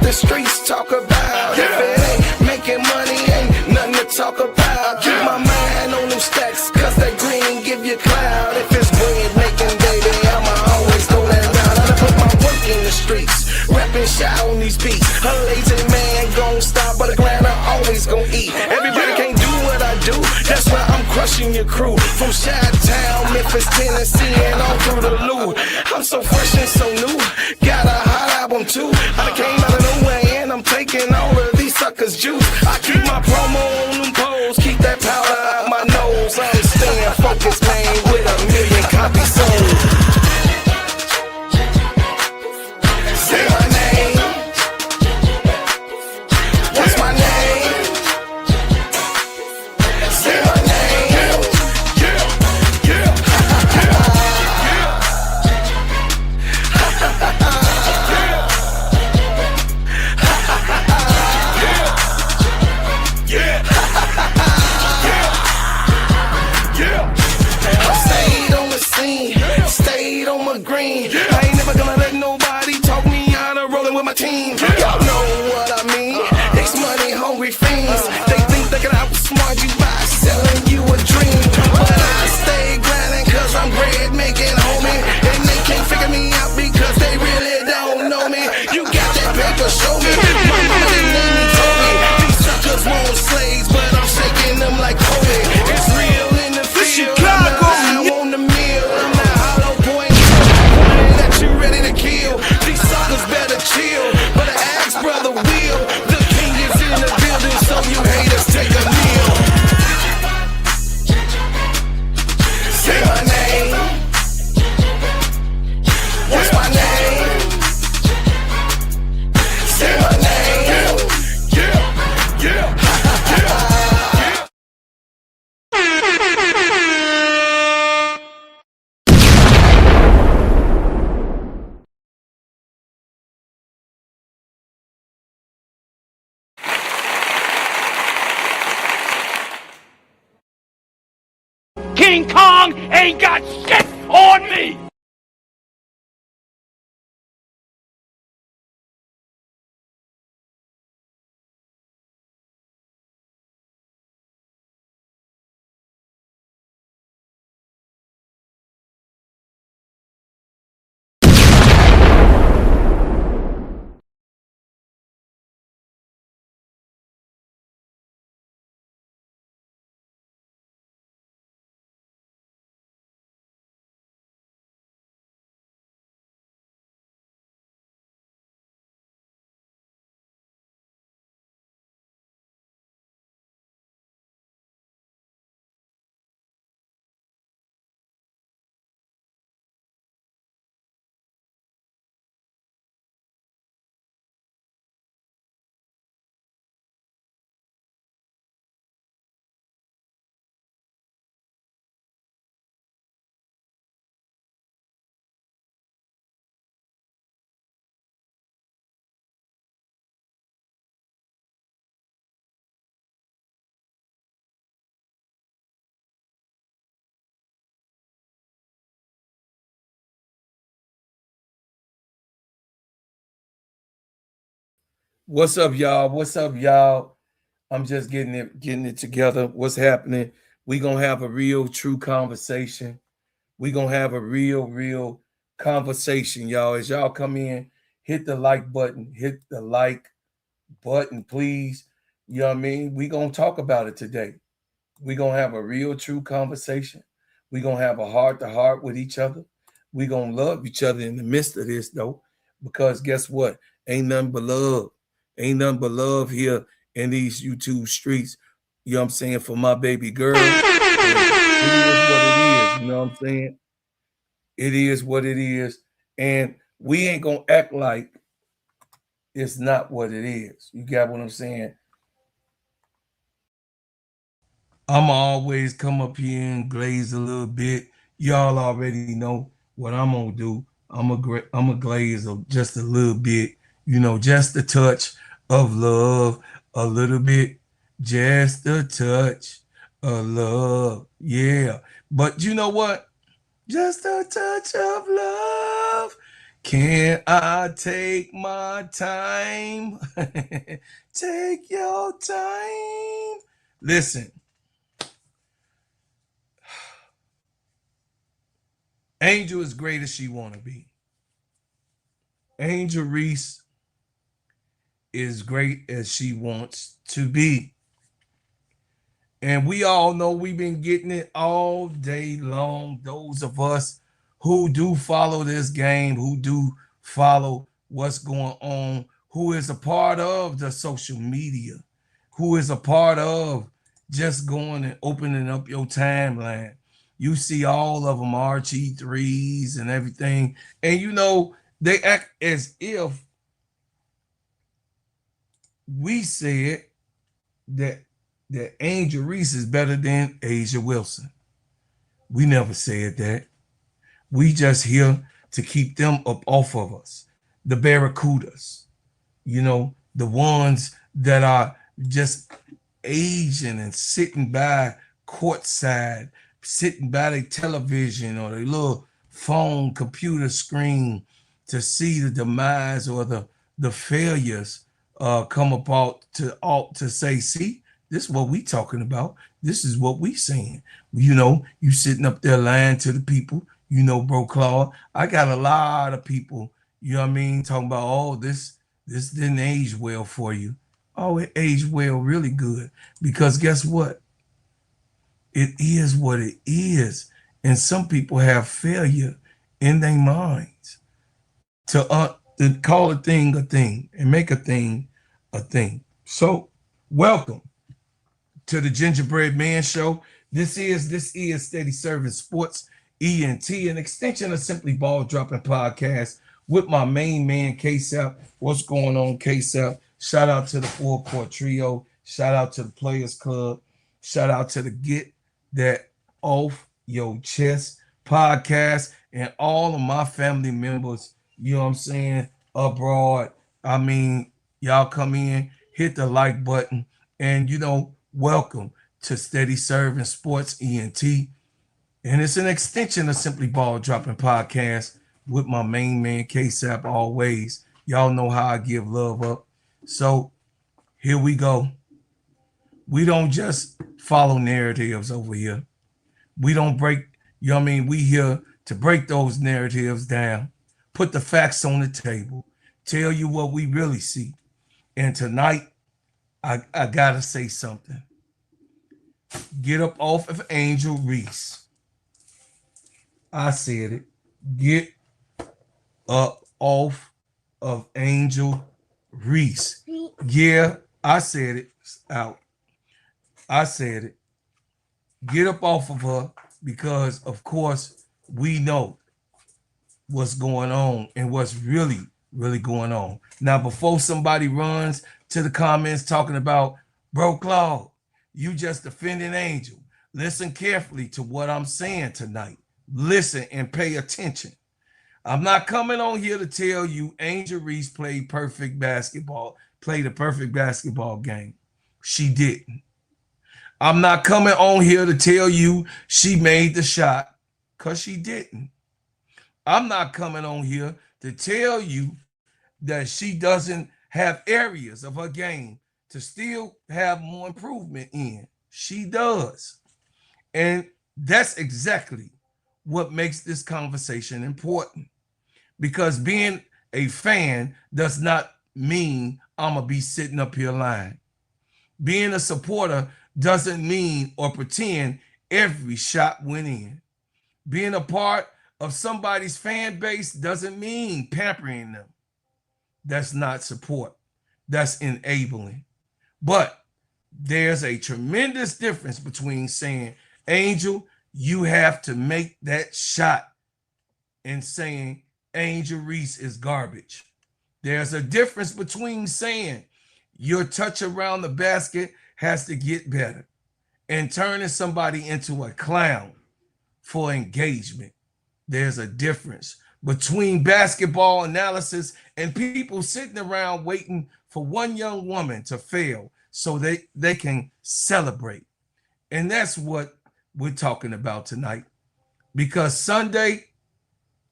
The streets talk about. If it ain't making money, ain't nothing to talk about. Keep my mind on them stacks, cause that green give you cloud. If it's bread making, baby, I'ma always go that route. I done put my work in the streets, rapping shot on these beats. A lazy man gon' stop, but a grinder always gon' eat. Everybody can't do what I do, that's why I'm crushing your crew. From Chi-Town, Memphis, Tennessee, and all through the Lou. I'm so fresh and so new, got a hot album too. I came out of nowhere and I'm taking all of these suckers' juice. I keep my promo on them poles, keep that powder out my nose. I'm staying focused, man, with 1 million copies sold. Say my name. What's my name? Say my name. Stayed on my green. I ain't never gonna let nobody talk me out of rolling with my team. Y'all know what I mean. It's money hungry fiends. They think they can outsmart you by selling you a dream. But I stay grinding cause I'm bread making, homie. And they can't figure me out because they really don't know me. You got that paper, show me. My mama didn't name me Toby. These suckers want slaves, but I'm shaking them like Kobe. It's real in the field. I'm on the mill. I'm not hollow point. That you ready to kill. These suckers better chill. But ask brother Will. The king is in the building, so you haters take a kneel. Say my name. What's my name? Say my name. King Kong ain't got shit on me! What's up, y'all? What's up, y'all? I'm just getting it together. What's happening? We're gonna have a real true conversation. We're gonna have a real conversation, y'all. As y'all come in, hit the like button, please. You know what I mean? We're gonna talk about it today. We're gonna have a real true conversation. We're gonna have a heart to heart with each other. We're gonna love each other in the midst of this, though, because guess what? Ain't nothing but love. Ain't nothing but love here in these YouTube streets. You know what I'm saying? For my baby girl. It is what it is. You know what I'm saying? It is what it is. And we ain't gonna act like it's not what it is. You got what I'm saying? I'm always come up here and glaze a little bit. Y'all already know what I'm gonna do. I'm a glaze of just a little bit, just a touch of love, a little bit, just a touch of love. Yeah. But you know what? Just a touch of love. Can I take my time? Take your time. Listen, Angel is great as she want to be. Angel Reese is great as she wants to be. And we all know we've been getting it all day long. Those of us who do follow this game, who do follow what's going on, who is a part of the social media, who is a part of just going and opening up your timeline. You see all of them RG3s and everything. And they act as if we said that Angel Reese is better than Asia Wilson. We never said that. We just here to keep them up off of us. The Barracudas, the ones that are just aging and sitting by courtside, sitting by their television or their little phone computer screen to see the demise or the failures come about to say, see, this is what we talking about. This is what we saying. You sitting up there lying to the people, Bro Claude. I got a lot of people, talking about, oh, this didn't age well for you. Oh, it aged well, really good. Because guess what? It is what it is. And some people have failure in their minds to call a thing and make a thing a thing. So, welcome to the Gingerbread Man Show. This is Steady Serv'N Sports ENT, an extension of Simply Ball Dropping Podcast with my main man, K-Sap. What's going on, K-Sap? Shout out to the Full Court Trio. Shout out to the Players Club. Shout out to the Get That Off Your Chest podcast and all of my family members, abroad. Y'all come in, hit the like button, and welcome to Steady Serv'N Sports ENT. And it's an extension of Simply Ball Dropping Podcast with my main man, K-Sap, always. Y'all know how I give love up. So here we go. We don't just follow narratives over here. We don't break, we here to break those narratives down, put the facts on the table, tell you what we really see. And tonight, I gotta say something. Get up off of Angel Reese. I said it. Get up off of Angel Reese. Yeah, I said it out. I said it. Get up off of her because, of course, we know what's going on and what's really, really going on. Now, before somebody runs to the comments talking about, Bro Claude, you just defending Angel. Listen carefully to what I'm saying tonight. Listen and pay attention. I'm not coming on here to tell you Angel Reese played a perfect basketball game. She didn't. I'm not coming on here to tell you she made the shot, because she didn't. I'm not coming on here to tell you that she doesn't have areas of her game to still have more improvement in. She does. And that's exactly what makes this conversation important. Because being a fan does not mean I'm going to be sitting up here lying. Being a supporter doesn't mean or pretend every shot went in. Being a part of somebody's fan base doesn't mean pampering them. That's not support. That's enabling. But there's a tremendous difference between saying, Angel, you have to make that shot, and saying Angel Reese is garbage. There's a difference between saying your touch around the basket has to get better and turning somebody into a clown for engagement. There's a difference between basketball analysis and people sitting around waiting for one young woman to fail so they can celebrate. And that's what we're talking about tonight. Because Sunday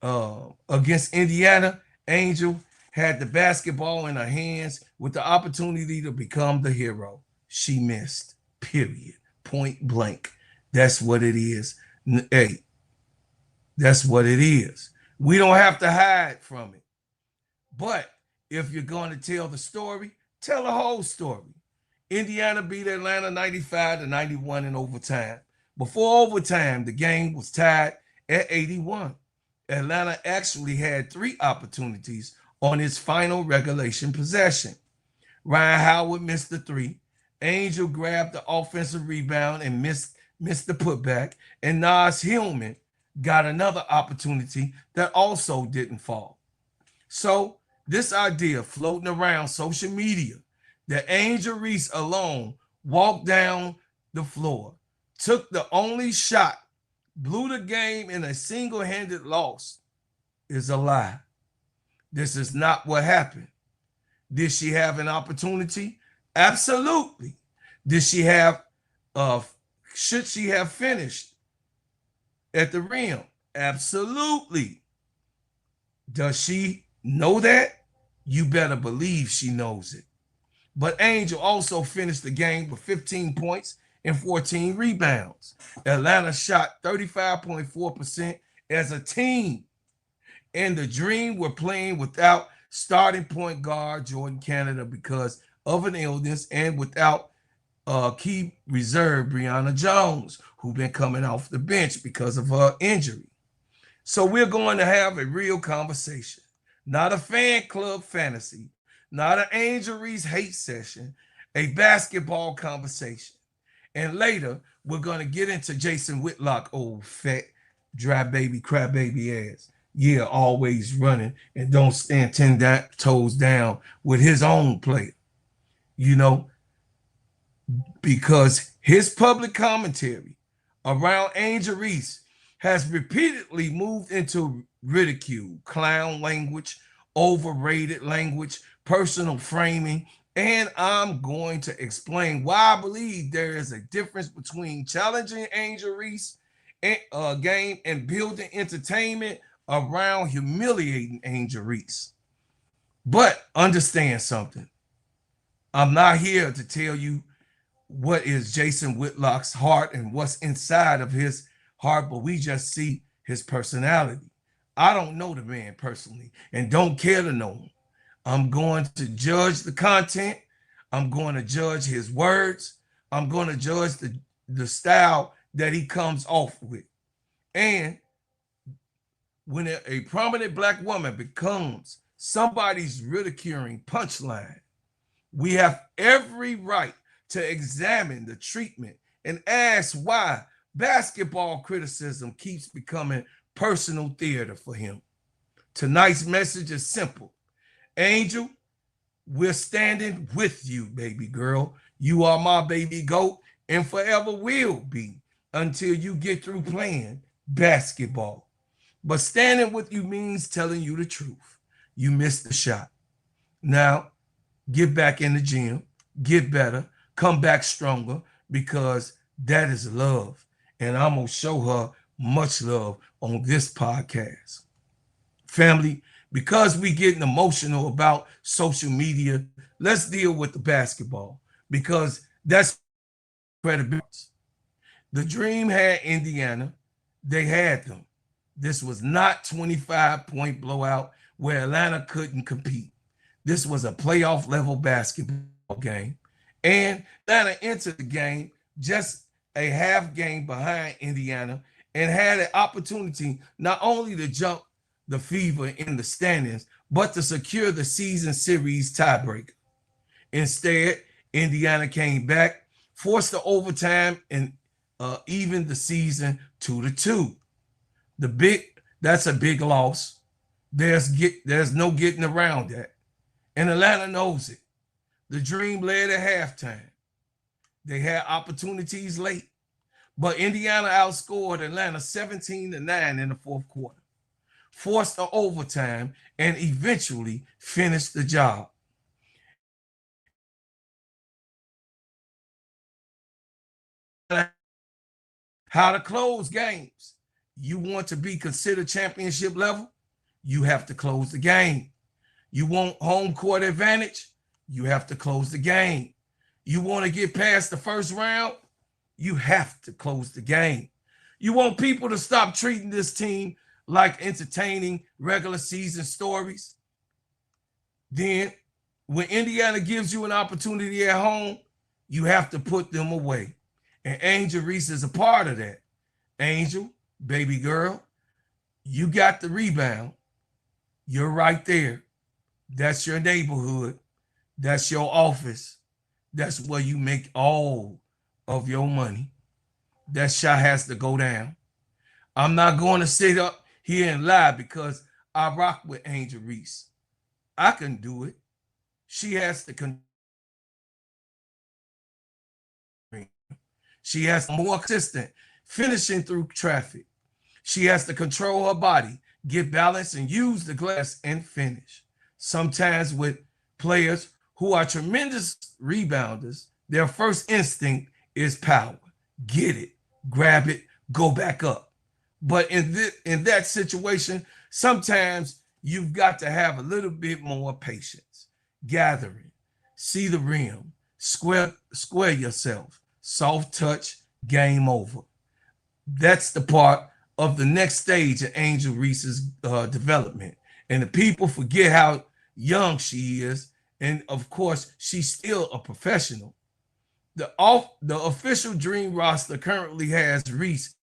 against Indiana, Angel had the basketball in her hands with the opportunity to become the hero. She missed, period, point blank. That's what it is. Hey, that's what it is. We don't have to hide from it. But if you're going to tell the story, tell the whole story. Indiana beat Atlanta 95-91 in overtime. Before overtime, the game was tied at 81. Atlanta actually had 3 opportunities on its final regulation possession. Ryan Howard missed the 3. Angel grabbed the offensive rebound and missed the putback. And Nas Hillman got another opportunity that also didn't fall. So this idea floating around social media that Angel Reese alone walked down the floor, took the only shot, blew the game in a single-handed loss is a lie. This is not what happened. Did she have an opportunity? Absolutely. Did she have, should she have finished at the rim? Absolutely. Does she know that? You better believe she knows it. But Angel also finished the game with 15 points and 14 rebounds. Atlanta shot 35.4% as a team. And the Dream were playing without starting point guard Jordan Canada because of an illness and without key reserve Brianna Jones, who been coming off the bench because of her injury. So we're going to have a real conversation, not a fan club fantasy, not an Angel Reese hate session, a basketball conversation. And later, we're going to get into Jason Whitlock, old fat, dry baby, crybaby ass. Yeah, always running and don't stand 10 toes down with his own player. You know, because his public commentary around Angel Reese has repeatedly moved into ridicule, clown language, overrated language, personal framing, and I'm going to explain why I believe there is a difference between challenging Angel Reese game and building entertainment around humiliating Angel Reese. But understand something. I'm not here to tell you what is Jason Whitlock's heart and what's inside of his heart, but we just see his personality. I don't know the man personally and don't care to know him. I'm going to judge the content. I'm going to judge his words. I'm going to judge the style that he comes off with. And when a prominent Black woman becomes somebody's ridiculing punchline, we have every right to examine the treatment and ask why basketball criticism keeps becoming personal theater for him. Tonight's message is simple. Angel, we're standing with you, baby girl. You are my baby goat and forever will be until you get through playing basketball. But standing with you means telling you the truth. You missed the shot. Now, get back in the gym, get better, come back stronger, because that is love. And I'm going to show her much love on this podcast. Family, because we getting emotional about social media, let's deal with the basketball, because that's credibility. The Dream had Indiana. They had them. This was not 25-point blowout where Atlanta couldn't compete. This was a playoff level basketball game. And Atlanta entered the game just a half game behind Indiana and had an opportunity not only to jump the Fever in the standings, but to secure the season series tiebreaker. Instead, Indiana came back, forced the overtime, and evened the season 2-2. That's a big loss. There's no getting around that. And Atlanta knows it. The Dream led at halftime. They had opportunities late, but Indiana outscored Atlanta 17-9 in the fourth quarter. force the overtime, and eventually finish the job. How to close games. You want to be considered championship level? You have to close the game. You want home court advantage? You have to close the game. You want to get past the first round? You have to close the game. You want people to stop treating this team like entertaining regular season stories? Then, when Indiana gives you an opportunity at home, you have to put them away. And Angel Reese is a part of that. Angel, baby girl, you got the rebound. You're right there. That's your neighborhood. That's your office. That's where you make all of your money. That shot has to go down. I'm not going to sit up here and lie because I rock with Angel Reese. I can do it. She has to She has to be more consistent, finishing through traffic. She has to control her body, get balance, and use the glass and finish. Sometimes with players who are tremendous rebounders, their first instinct is power. Get it, grab it, go back up. But in that situation, sometimes you've got to have a little bit more patience. Gathering, see the rim, square yourself, soft touch, game over. That's the part of the next stage of Angel Reese's development. And the people forget how young she is. And of course, she's still a professional. The official Dream roster currently has Reese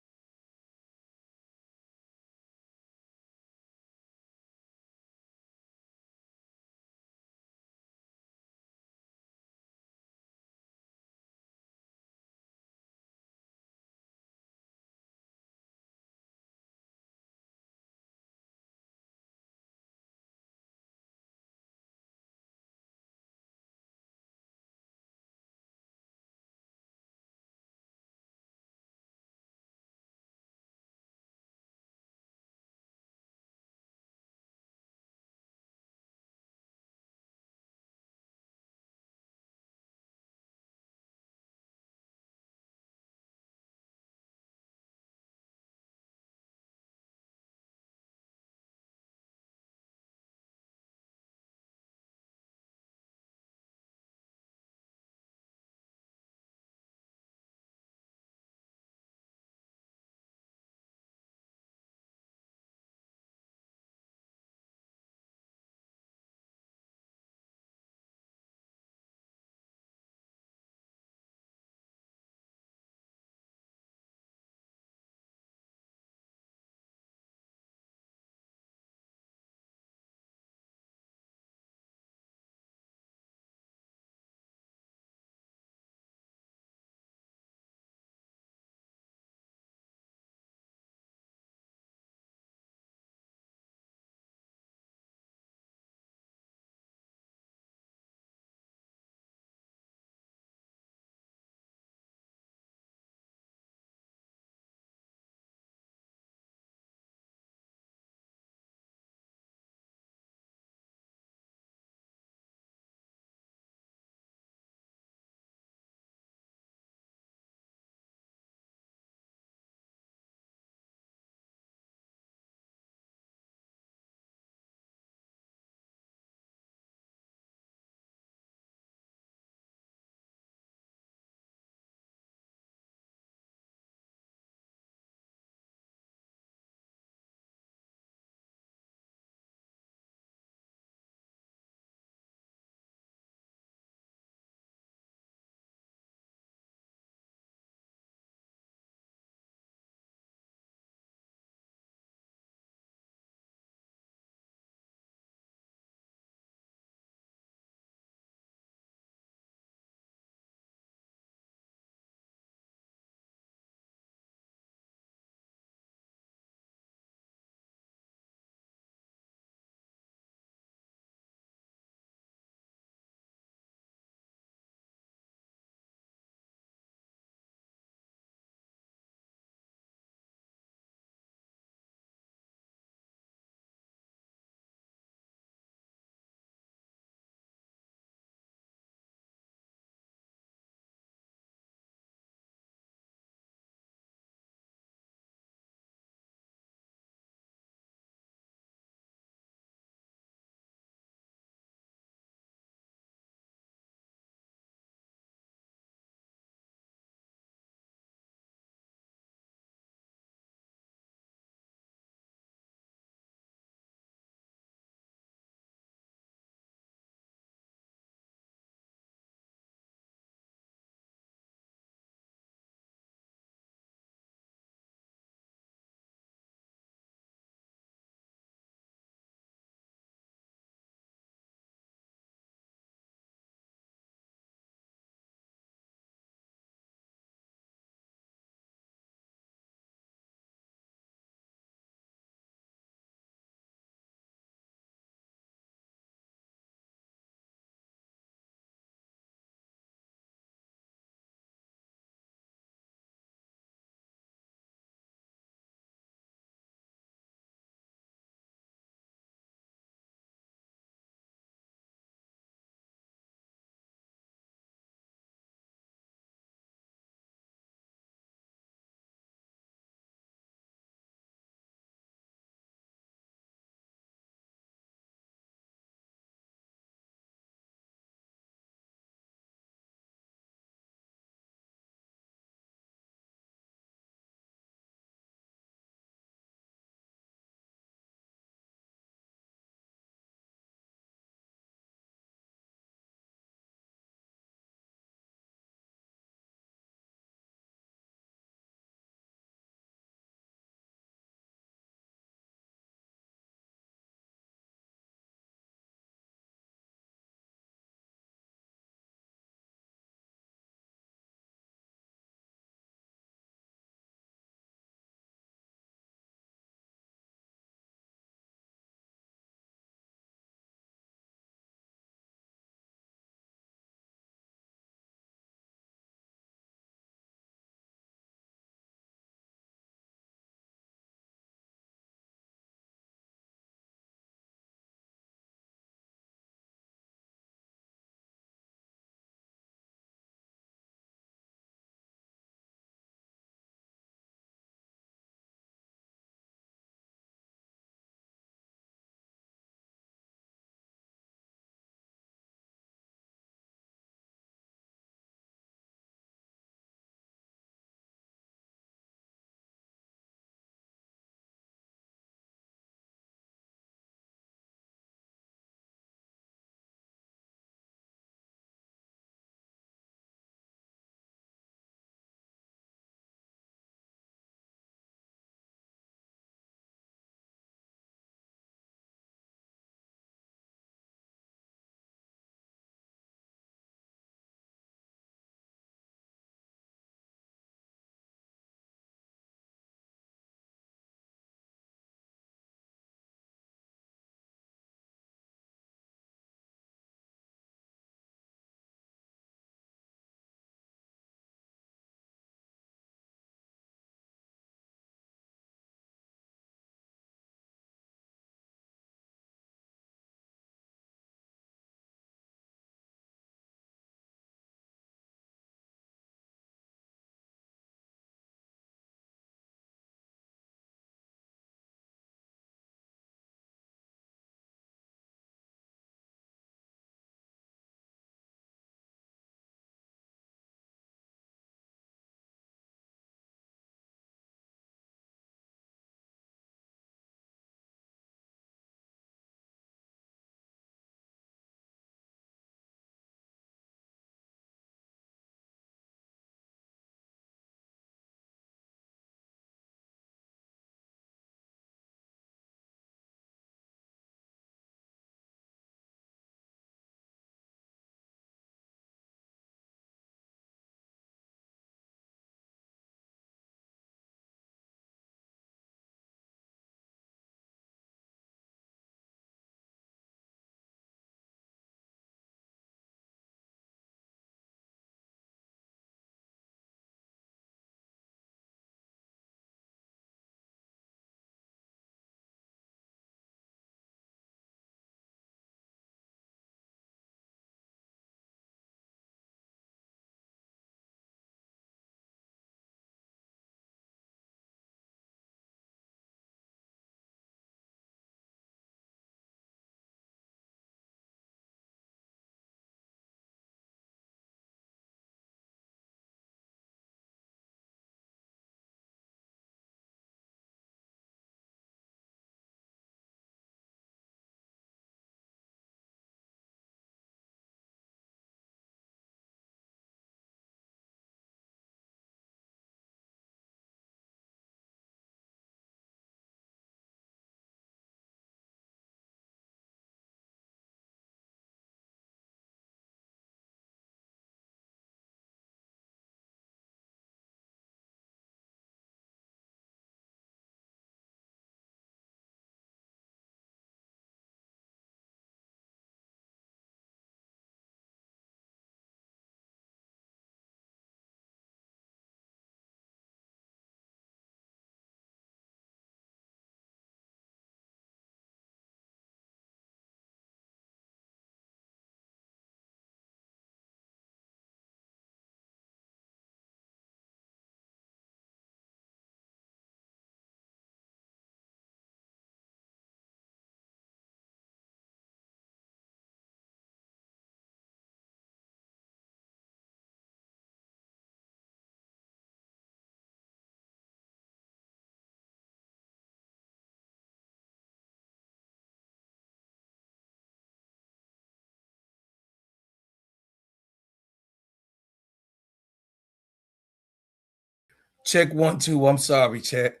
Check 1, 2. I'm sorry, chat.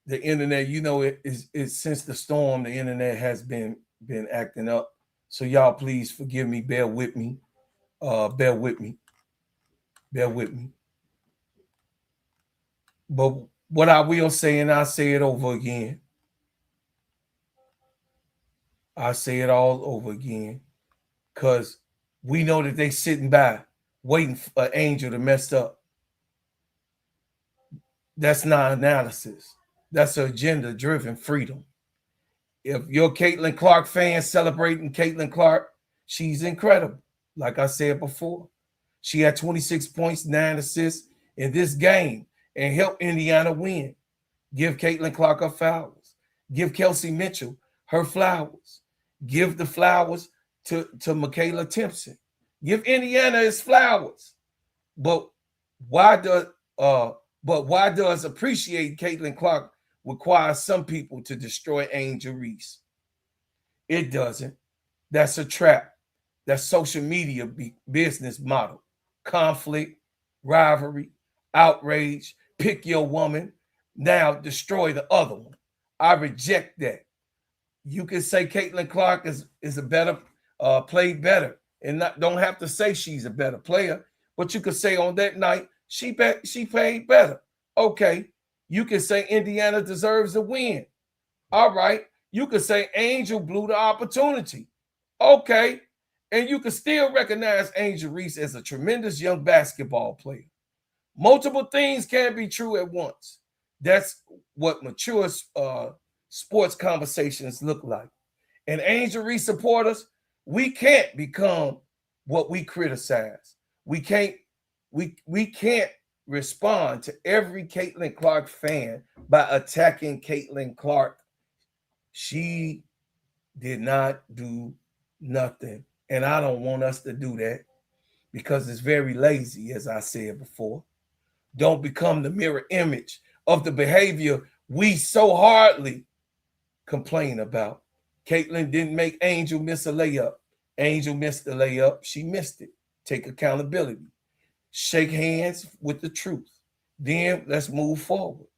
The internet, it's since the storm, the internet has been acting up. So y'all please forgive me, bear with me. Bear with me. Bear with me. But what I will say, and I'll say it over again. I'll say it all over again. Because we know that they sitting by waiting for Angel to mess up. That's not analysis. That's agenda-driven freedom. If you're a Caitlin Clark fan celebrating Caitlin Clark, she's incredible. Like I said before, she had 26 points, 9 assists in this game and helped Indiana win. Give Caitlin Clark her flowers. Give Kelsey Mitchell her flowers. Give the flowers to Michaela Timpson. Give Indiana his flowers. But why does appreciate Caitlin Clark require some people to destroy Angel Reese? It doesn't. That's a trap. That's social media business model. Conflict, rivalry, outrage, pick your woman, now destroy the other one. I reject that. You can say Caitlin Clark is a better, played better, and don't have to say she's a better player, but you could say on that night she played better. Okay. You can say Indiana deserves a win. All right. You could say Angel blew the opportunity. Okay. And you can still recognize Angel Reese as a tremendous young basketball player. Multiple things can be true at once. That's what mature sports conversations look like. And Angel Reese supporters, we can't become what we criticize. We can't respond to every Caitlin Clark fan by attacking Caitlin Clark. She did not do nothing. And I don't want us to do that because it's very lazy, as I said before. Don't become the mirror image of the behavior we so hardly complain about. Caitlin didn't make Angel miss a layup. Angel missed the layup. She missed it. Take accountability. Shake hands with the truth. Then let's move forward.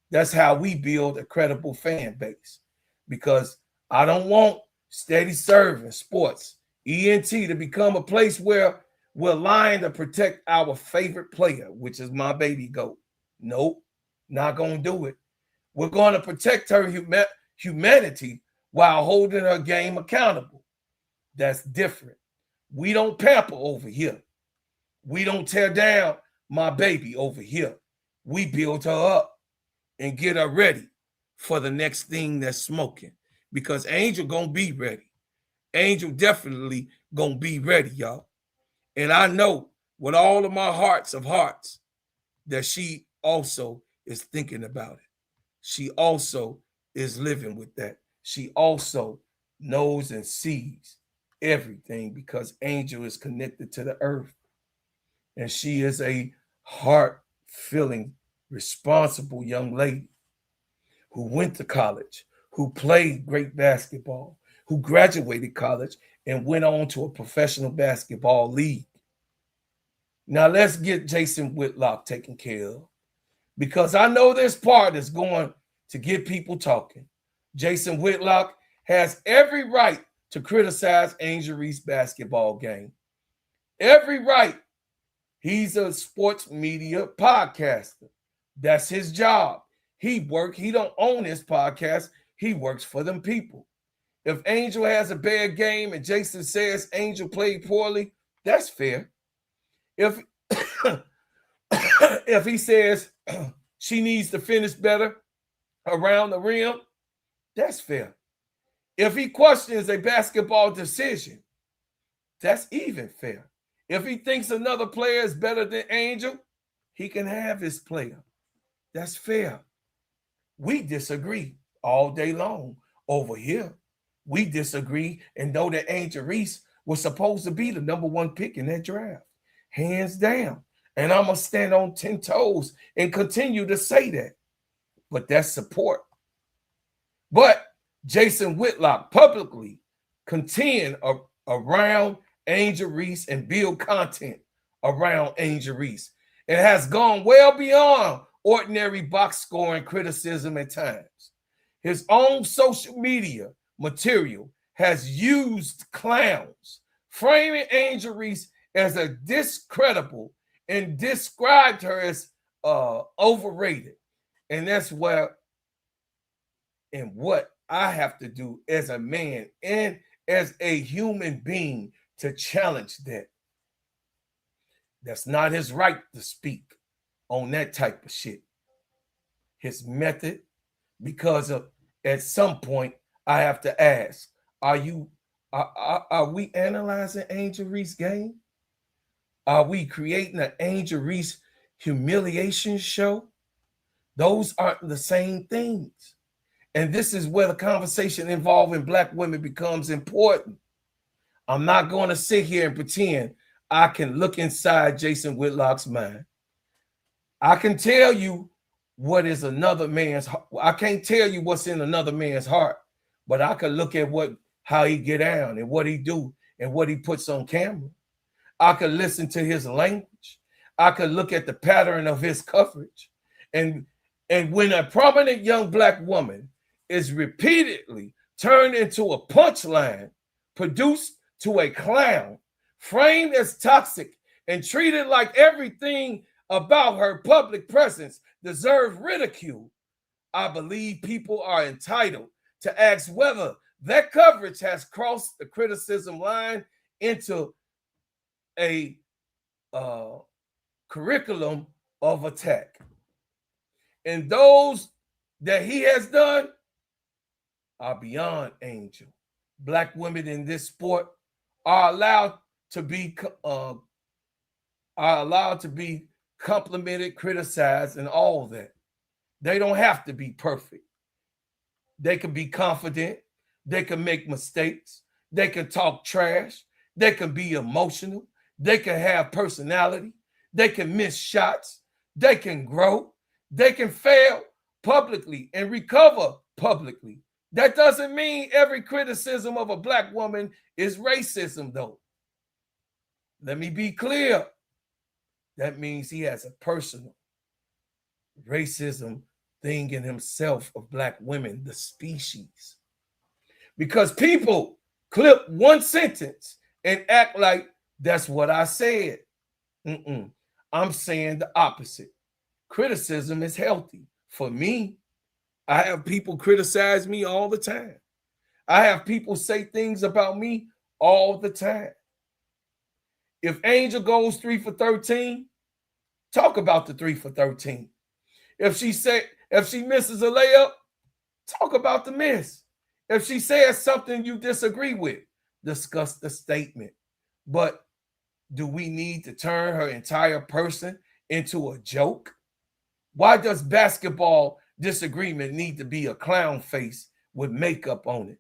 That's how we build a credible fan base. Because I don't want Steady Serv'N Sports ENT to become a place where we're lying to protect our favorite player, which is my baby goat. Nope, not going to do it. We're going to protect her humanity while holding her game accountable. That's different. We don't pamper over here. We don't tear down my baby over here. We build her up and get her ready for the next thing that's smoking. Because Angel gonna be ready. Angel definitely gonna be ready, y'all. And I know with all of my hearts of hearts that she also is thinking about it. She also is living with that. She also knows and sees everything because Angel is connected to the earth. And she is a heart-filling, responsible young lady who went to college, who played great basketball, who graduated college and went on to a professional basketball league. Now let's get Jason Whitlock taken care of because I know this part is going to get people talking. Jason Whitlock has every right to criticize Angel Reese basketball game. Every right. He's a sports media podcaster. That's his job. He don't own his podcast. He works for them people. If Angel has a bad game and Jason says Angel played poorly, that's fair. If if he says she needs to finish better around the rim, that's fair. If he questions a basketball decision, that's even fair. If he thinks another player is better than Angel, he can have his player. That's fair. We disagree all day long over here. We disagree and know that Angel Reese was supposed to be the number 1 pick in that draft. Hands down. And I'm going to stand on 10 toes and continue to say that. But that's support. But Jason Whitlock publicly contend around Angel Reese and build content around Angel Reese. and has gone well beyond ordinary box scoring criticism at times. His own social media material has used clowns, framing Angel Reese as a discreditable and described her as overrated. And that's where and what I have to do as a man and as a human being to challenge that. That's not his right to speak on that type of shit. His method, because of at some point I have to ask, are we analyzing Angel Reese game? Are we creating an Angel Reese humiliation show? Those aren't the same things. And this is where the conversation involving Black women becomes important. I'm not going to sit here and pretend I can look inside Jason Whitlock's mind. I can tell you what is another man's heart. I can't tell you what's in another man's heart, but I can look at how he get down and what he do and what he puts on camera. I could listen to his language. I could look at the pattern of his coverage. And when a prominent young Black woman is repeatedly turned into a punchline, produced to a clown, framed as toxic, and treated like everything about her public presence deserves ridicule, I believe people are entitled to ask whether that coverage has crossed the criticism line into a curriculum of attack. And those that he has done are beyond Angel. Black women in this sport are allowed to be complimented, criticized, and all that. They don't have to be perfect. They can be confident. They can make mistakes. They can talk trash. They can be emotional. They can have personality. They can miss shots. They can grow. They can fail publicly and recover publicly. That doesn't mean every criticism of a Black woman is racism, though. Let me be clear. That means he has a personal racism thing in himself of Black women, the species. Because people clip one sentence and act like that's what I said. I'm saying the opposite. Criticism is healthy. For me, I have people criticize me all the time. I have people say things about me all the time. If Angel goes 3 for 13, talk about the 3 for 13. If she misses a layup, talk about the miss. If she says something you disagree with, discuss the statement. But do we need to turn her entire person into a joke? Why does basketball disagreement need to be a clown face with makeup on it?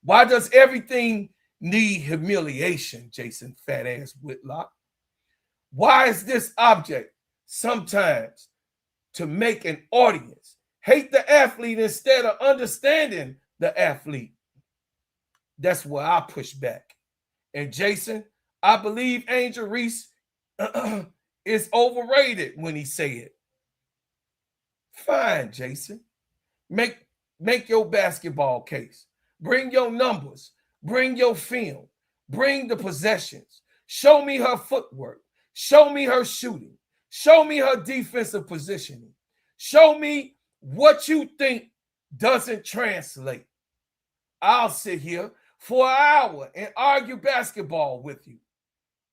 Why does everything need humiliation, Jason Fat Ass Whitlock? Why is this object sometimes to make an audience hate the athlete instead of understanding the athlete? That's where I push back. And Jason, I believe Angel Reese is overrated when he say it. Fine, Jason. Make your basketball case. Bring your numbers. Bring your film. Bring the possessions. Show me her footwork. Show me her shooting. Show me her defensive positioning. Show me what you think doesn't translate. I'll sit here for an hour and argue basketball with you.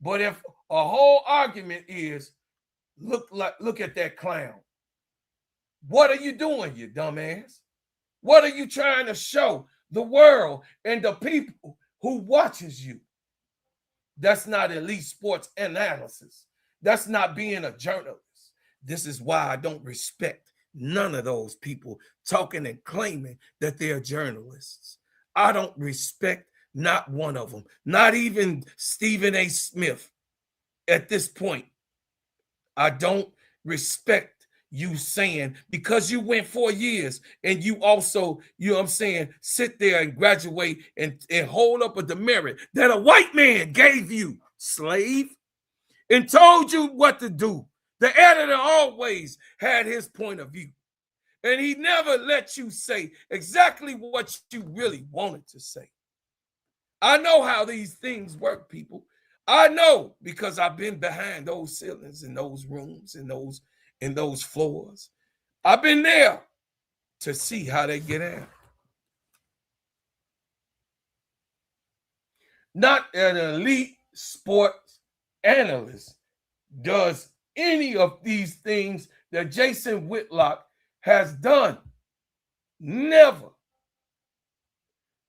But if a whole argument is look at that clown, what are you doing, you dumbass? What are you trying to show the world and the people who watches you? That's not elite sports analysis. That's not being a journalist. This is why I don't respect none of those people talking and claiming that they're journalists. I don't respect not one of them, not even Stephen A. Smith. At this point, I don't respect you saying, because you went 4 years and you also, you know what I'm saying, sit there and graduate and hold up a demerit that a white man gave you, slave, and told you what to do The editor always had his point of view. And he never let you say exactly what you really wanted to say. I know how these things work, people. I know because I've been behind those ceilings in those rooms, in those floors. I've been there to see how they get out. Not an elite sports analyst does any of these things that Jason Whitlock has done. Never.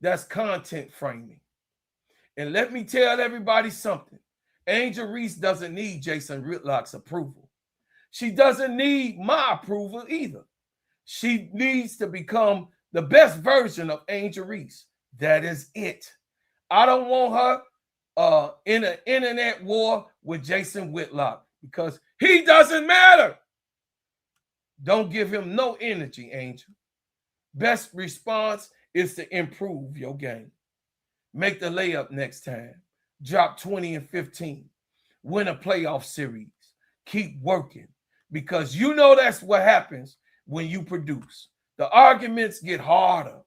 That's content framing. And let me tell everybody something. Angel Reese doesn't need Jason Whitlock's approval. She doesn't need my approval either. She needs to become the best version of Angel Reese. That is it. I don't want her in an internet war with Jason Whitlock because he doesn't matter. Don't give him no energy, Angel. Best response is to improve your game. Make the layup next time. Drop 20 and 15. Win a playoff series. Keep working because you know that's what happens when you produce. The arguments get harder,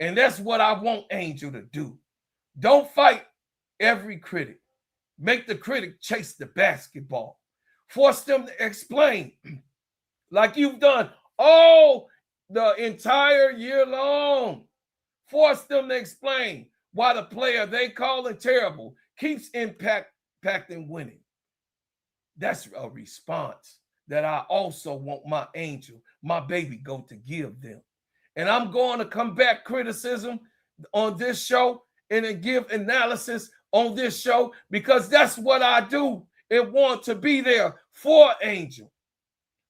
and that's what I want Angel to do. Don't fight every critic. Make the critic chase the basketball. Force them to explain like you've done all the entire year long. Force them to explain why the player they call it terrible keeps impacting winning. That's a response that I also want my Angel, my baby goat, to give them. And I'm going to combat criticism on this show and then give analysis on this show because that's what I do and want to be there for Angel.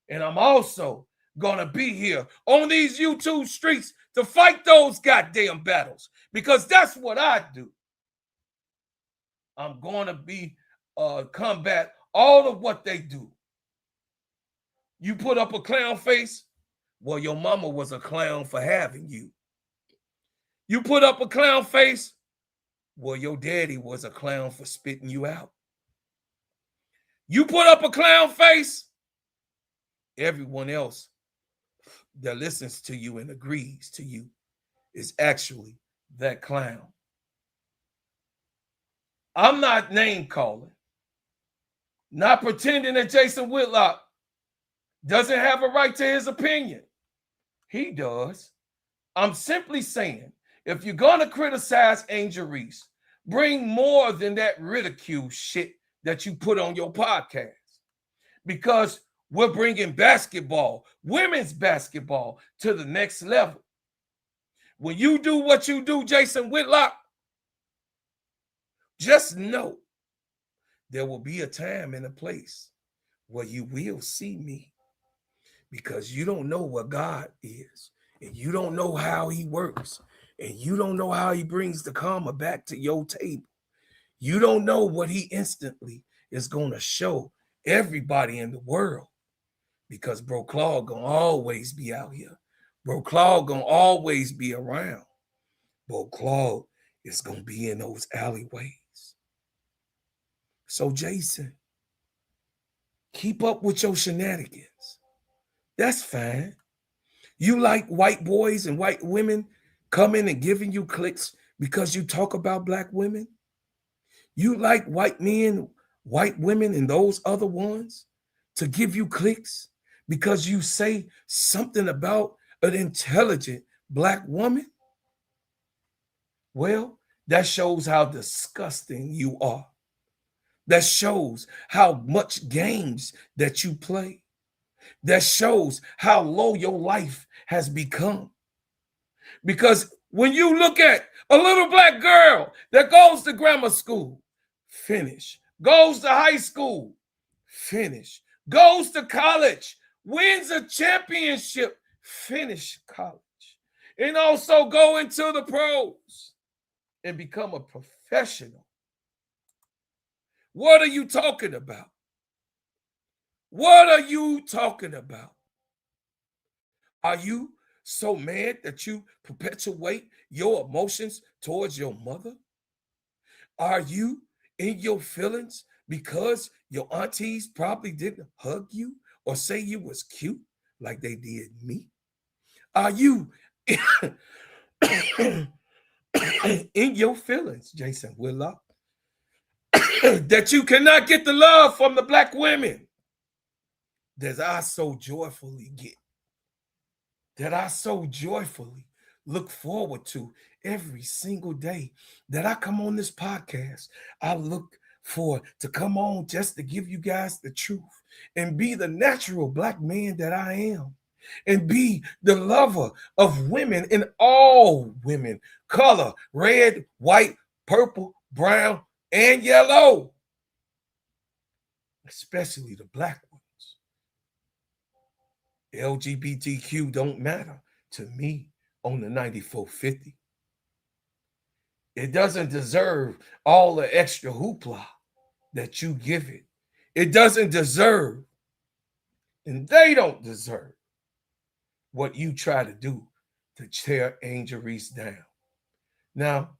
And I'm also going to be here on these YouTube streets to fight those goddamn battles because that's what I do. I'm going to be combat all of what they do. You put up a clown face, well, your mama was a clown for having you. You put up a clown face, well, your daddy was a clown for spitting you out. You put up a clown face, everyone else that listens to you and agrees to you is actually that clown. I'm not name calling, not pretending that Jason Whitlock doesn't have a right to his opinion. He does. I'm simply saying, if you're going to criticize Angel Reese, bring more than that ridicule shit that you put on your podcast. Because we're bringing basketball, women's basketball, to the next level. When you do what you do, Jason Whitlock, just know there will be a time and a place where you will see me because you don't know what God is and you don't know how he works and you don't know how he brings the karma back to your table. You don't know what he instantly is going to show everybody in the world because Bro Claude gonna always be out here. Bro Claude gonna always be around. Bro Claude is gonna be in those alleyways. So Jason, keep up with your shenanigans. That's fine. You like white boys and white women coming and giving you clicks because you talk about black women? You like white men, white women, and those other ones to give you clicks because you say something about an intelligent black woman? Well, that shows how disgusting you are. That shows how much games that you play. That shows how low your life has become. Because when you look at a little black girl that goes to grammar school, finish, goes to high school, finish, goes to college, wins a championship, finish college, and also go into the pros and become a professional. What are you talking about? What are you talking about? Are you so mad that you perpetuate your emotions towards your mother? Are you in your feelings because your aunties probably didn't hug you or say you was cute like they did me? Are you in your feelings, Jason Whitlock, that you cannot get the love from the black women that I so joyfully get, that I so joyfully look forward to every single day that I come on this podcast? I look for to come on just to give you guys the truth and be the natural black man that I am, and be the lover of women and all women, color, red, white, purple, brown, and yellow, especially the black ones. LGBTQ don't matter to me on the 9450. It doesn't deserve all the extra hoopla that you give it. It doesn't deserve, and they don't deserve what you try to do to tear Angel Reese down. Now,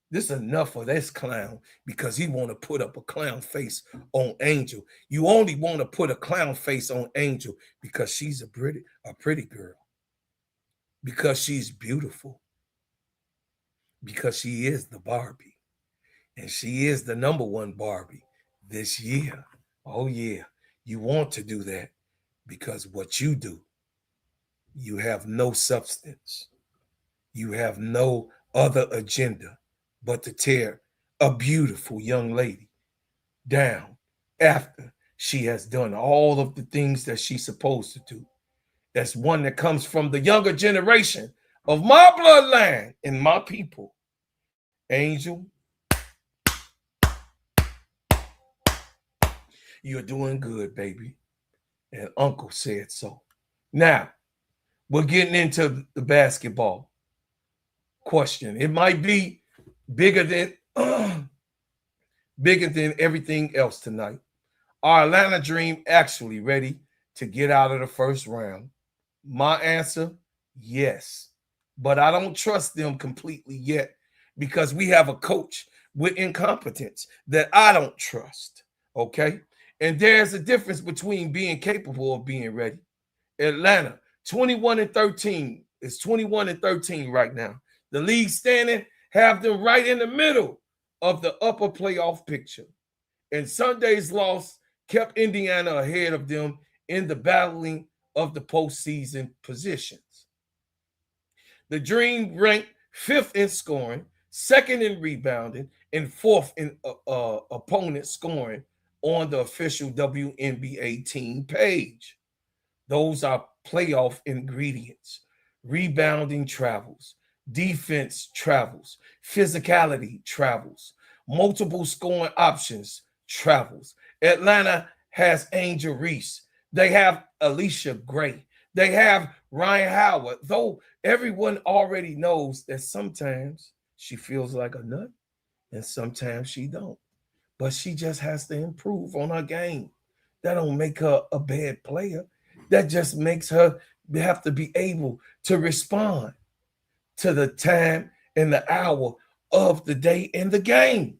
this is enough of this clown because he want to put up a clown face on Angel. You only want to put a clown face on Angel because she's a pretty girl, because she's beautiful, because she is the Barbie, and she is the number one Barbie this year. Oh yeah, you want to do that because what you do, you have no substance. You have no other agenda but to tear a beautiful young lady down after she has done all of the things that she's supposed to do. That's one that comes from the younger generation of my bloodline and my people. Angel, you're doing good, baby. And Uncle said so. Now, we're getting into the basketball question. It might be bigger than everything else tonight. Are Atlanta Dream actually ready to get out of the first round? My answer, yes. But I don't trust them completely yet because we have a coach with incompetence that I don't trust. Okay? And there's a difference between being capable of being ready. Atlanta, 21-13. It's 21-13 right now. The league standing have them right in the middle of the upper playoff picture. And Sunday's loss kept Indiana ahead of them in the battling of the postseason positions. The Dream ranked 5th in scoring, 2nd in rebounding, and 4th in opponent scoring on the official WNBA team page. Those are playoff ingredients. Rebounding travels, defense travels, physicality travels, multiple scoring options travels. Atlanta has Angel Reese. They have Alicia Gray. They have Ryan Howard, though everyone already knows that sometimes she feels like a nut and sometimes she don't. But she just has to improve on her game. That don't make her a bad player. That just makes her have to be able to respond to the time and the hour of the day in the game.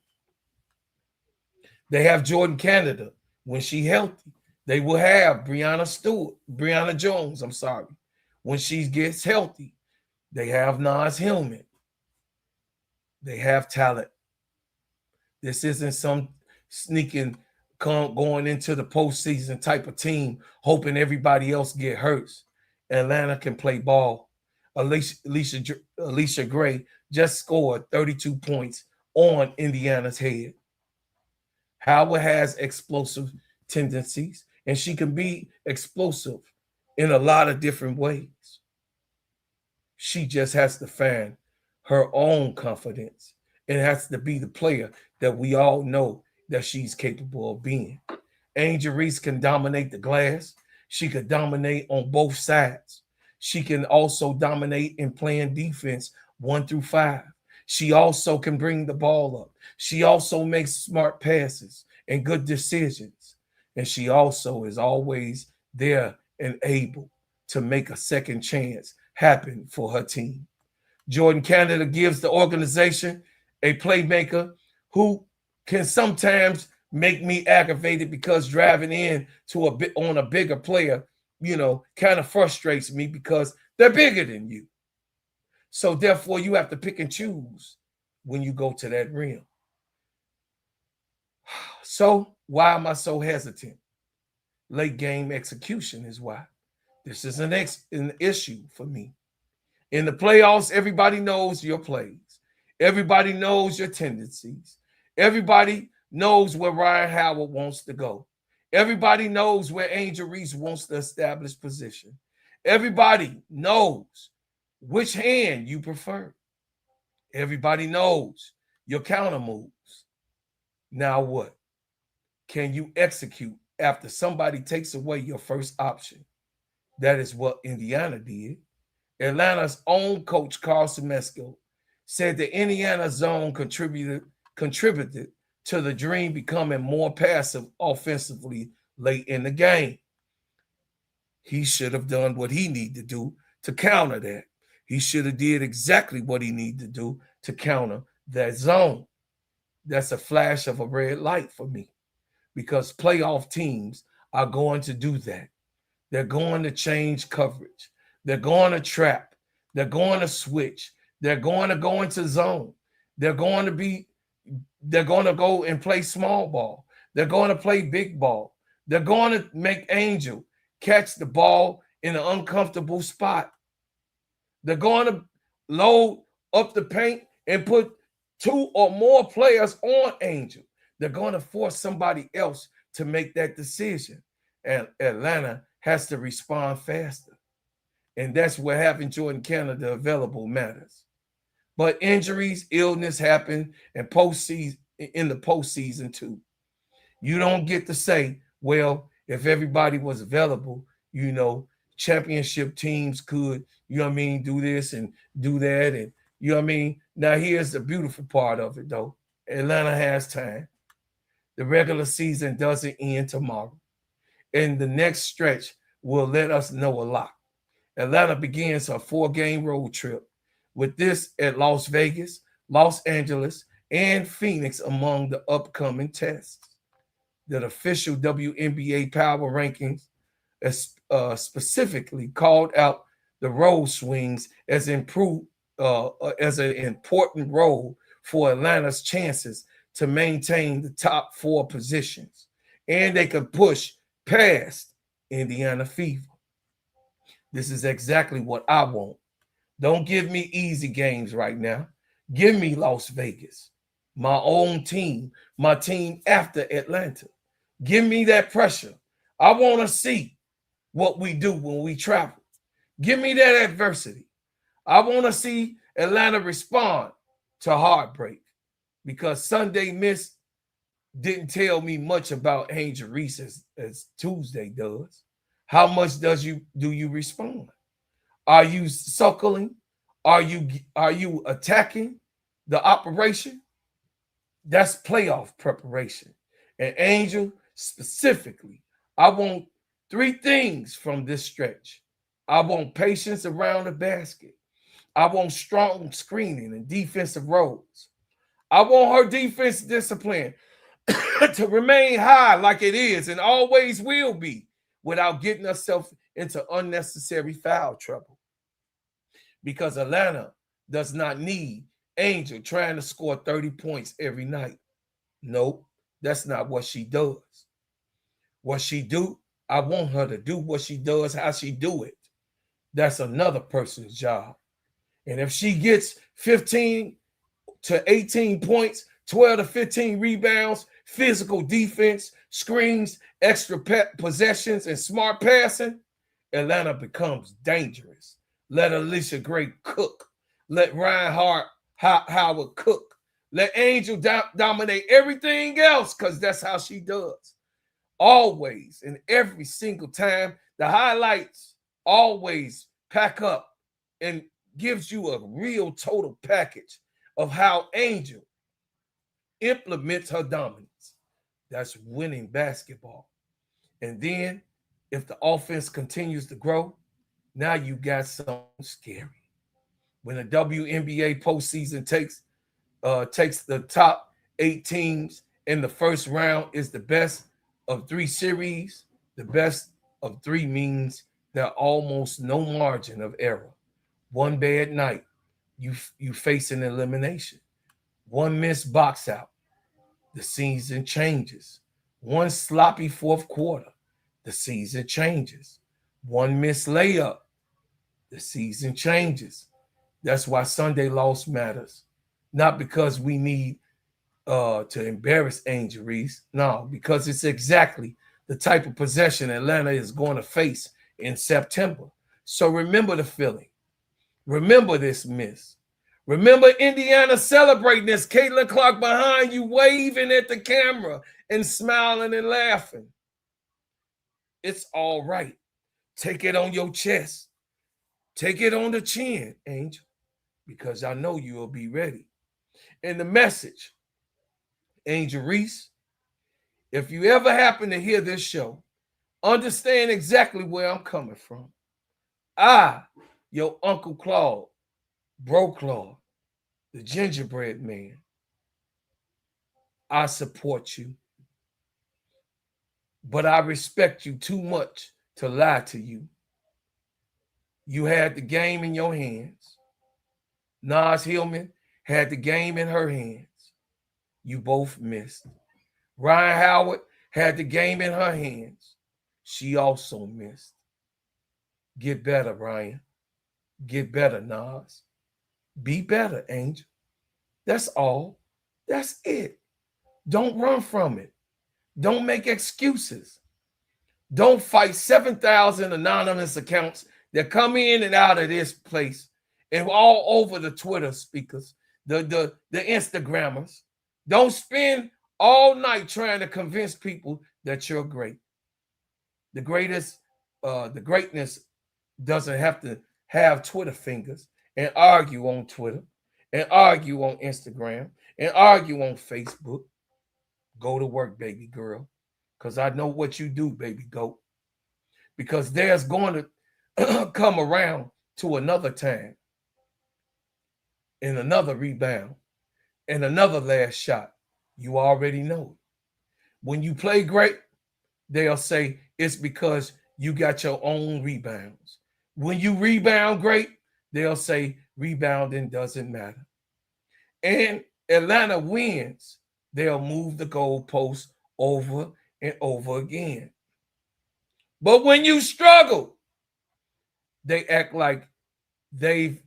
They have Jordan Canada when she's healthy. They will have Brianna Jones, when she gets healthy. They have Nas Hillman. They have talent. This isn't some sneaking going into the postseason type of team, hoping everybody else get hurt. Atlanta can play ball. Alicia Gray just scored 32 points on Indiana's head. Howard has explosive tendencies, and she can be explosive in a lot of different ways. She just has to find her own confidence and has to be the player that we all know that she's capable of being. Angel Reese can dominate the glass. She could dominate on both sides. She can also dominate in playing defense 1 through 5. She also can bring the ball up. She also makes smart passes and good decisions. And she also is always there and able to make a second chance happen for her team. Jordan Canada gives the organization a playmaker who can sometimes make me aggravated because driving in to a bit on a bigger player, kind of frustrates me because they're bigger than you. So therefore, you have to pick and choose when you go to that rim. So why am I so hesitant? Late game execution is why. This is an issue for me. In the playoffs, everybody knows your plays. Everybody knows your tendencies. Everybody knows where Ryan Howard wants to go. Everybody knows where Angel Reese wants to establish position. Everybody knows which hand you prefer. Everybody knows your counter moves. Now what? Can you execute after somebody takes away your first option? That is what Indiana did. Atlanta's own coach, Carson Meskel, said the Indiana zone contributed to the Dream becoming more passive offensively late in the game. He should have done what he needed to do to counter that. He should have did exactly what he needed to do to counter that zone. That's a flash of a red light for me because playoff teams are going to do that. They're going to change coverage. They're going to trap. They're going to switch. They're going to go into zone. They're going to go and play small ball. They're going to play big ball. They're going to make Angel catch the ball in an uncomfortable spot. They're going to load up the paint and put 2 or more players on Angel. They're going to force somebody else to make that decision. And Atlanta has to respond faster. And that's where having Jordan Canada available matters. But injuries, illness happen in the postseason too. You don't get to say, well, if everybody was available, championship teams could, do this and do that. And now here's the beautiful part of it though. Atlanta has time. The regular season doesn't end tomorrow. And the next stretch will let us know a lot. Atlanta begins a 4-game road trip with this at Las Vegas, Los Angeles, and Phoenix among the upcoming tests. The official WNBA power rankings specifically called out the road swings as an important role for Atlanta's chances to maintain the top 4 positions. And they could push past Indiana Fever. This is exactly what I want. Don't give me easy games right now. Give me Las Vegas, my own team, my team after Atlanta. Give me that pressure. I want to see what we do when we travel. Give me that adversity. I want to see Atlanta respond to heartbreak because Sunday Miss didn't tell me much about Angel Reese as Tuesday does. How much do you respond? Are you suckling? Are you attacking the operation? That's playoff preparation. And Angel, specifically, I want 3 things from this stretch. I want patience around the basket. I want strong screening and defensive roles. I want her defense discipline to remain high like it is and always will be, without getting herself into unnecessary foul trouble. Because Atlanta does not need Angel trying to score 30 points every night. Nope, that's not what she does. What she do, I want her to do what she does, how she do it. That's another person's job. And if she gets 15 to 18 points, 12 to 15 rebounds, physical defense, screens, extra possessions, and smart passing, Atlanta becomes dangerous. Let Alicia Gray cook. Let Ryan Howard cook. Let Angel dominate everything else because that's how she does. Always and every single time, the highlights always pack up and gives you a real total package of how Angel implements her dominance. That's winning basketball. And then if the offense continues to grow, now you got something scary. When the WNBA postseason takes the top 8 teams in the first round is the best of 3 series. The best of 3 means there are almost no margin of error. One bad night, you face an elimination. One missed box out, the season changes. One sloppy fourth quarter, the season changes. One missed layup, the season changes. That's why Sunday loss matters. Not because we need to embarrass Angel Reese. No, because it's exactly the type of possession Atlanta is going to face in September. So remember the feeling. Remember this miss. Remember Indiana celebrating this. Caitlin Clark behind you, waving at the camera and smiling and laughing. It's all right. Take it on your chest. Take it on the chin, Angel, because I know you will be ready. And the message, Angel Reese, if you ever happen to hear this show, understand exactly where I'm coming from. I, your Uncle Claude, Bro Claude, the gingerbread man, I support you. But I respect you too much to lie to you. You had the game in your hands. Nas Hillman had the game in her hands. You both missed. Ryan Howard had the game in her hands. She also missed. Get better, Ryan. Get better, Nas. Be better, Angel. That's all. That's it. Don't run from it. Don't make excuses. Don't fight 7,000 anonymous accounts that come in and out of this place and all over the Twitter speakers, the Instagrammers. Don't spend all night trying to convince people that you're great. The greatness doesn't have to have Twitter fingers and argue on Twitter and argue on Instagram and argue on Facebook. Go to work, baby girl, because I know what you do, baby goat. Because there's going to come around to another time and another rebound and another last shot. You already know. When you play great, they'll say it's because you got your own rebounds. When you rebound great, they'll say rebounding doesn't matter. And Atlanta wins, they'll move the goalposts over and over again. But when you struggle, they act like they've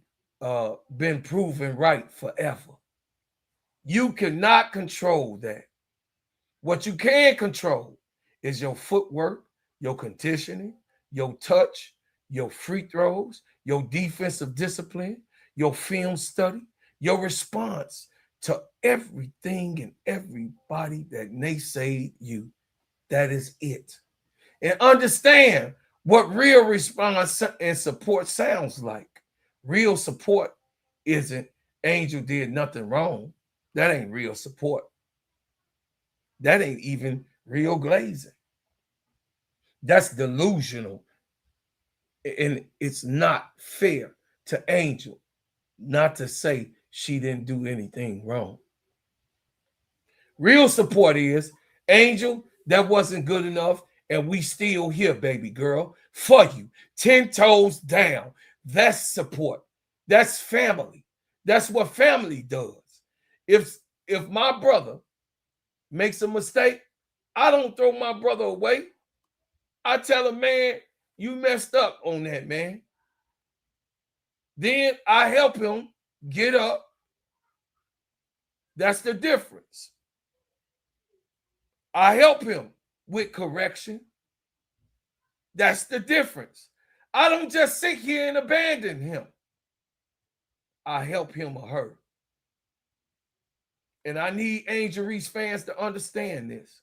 been proven right forever. You cannot control that. What you can control is your footwork, your conditioning, your touch, your free throws, your defensive discipline, your film study, your response to everything and everybody that naysayed you. That is it. And understand what real response and support sounds like. Real support isn't Angel did nothing wrong. That ain't real support. That ain't even real glazing. That's delusional. And it's not fair to Angel not to say she didn't do anything wrong. Real support is, Angel, that wasn't good enough, and we still here, baby girl, for you. 10 toes down. That's support. That's family. That's what family does. If my brother makes a mistake, I don't throw my brother away. I tell him, man, you messed up on that, man. Then I help him get up. That's the difference. I help him with correction. That's the difference. I don't just sit here and abandon him. I help him or her. And I need Angel Reese fans to understand this.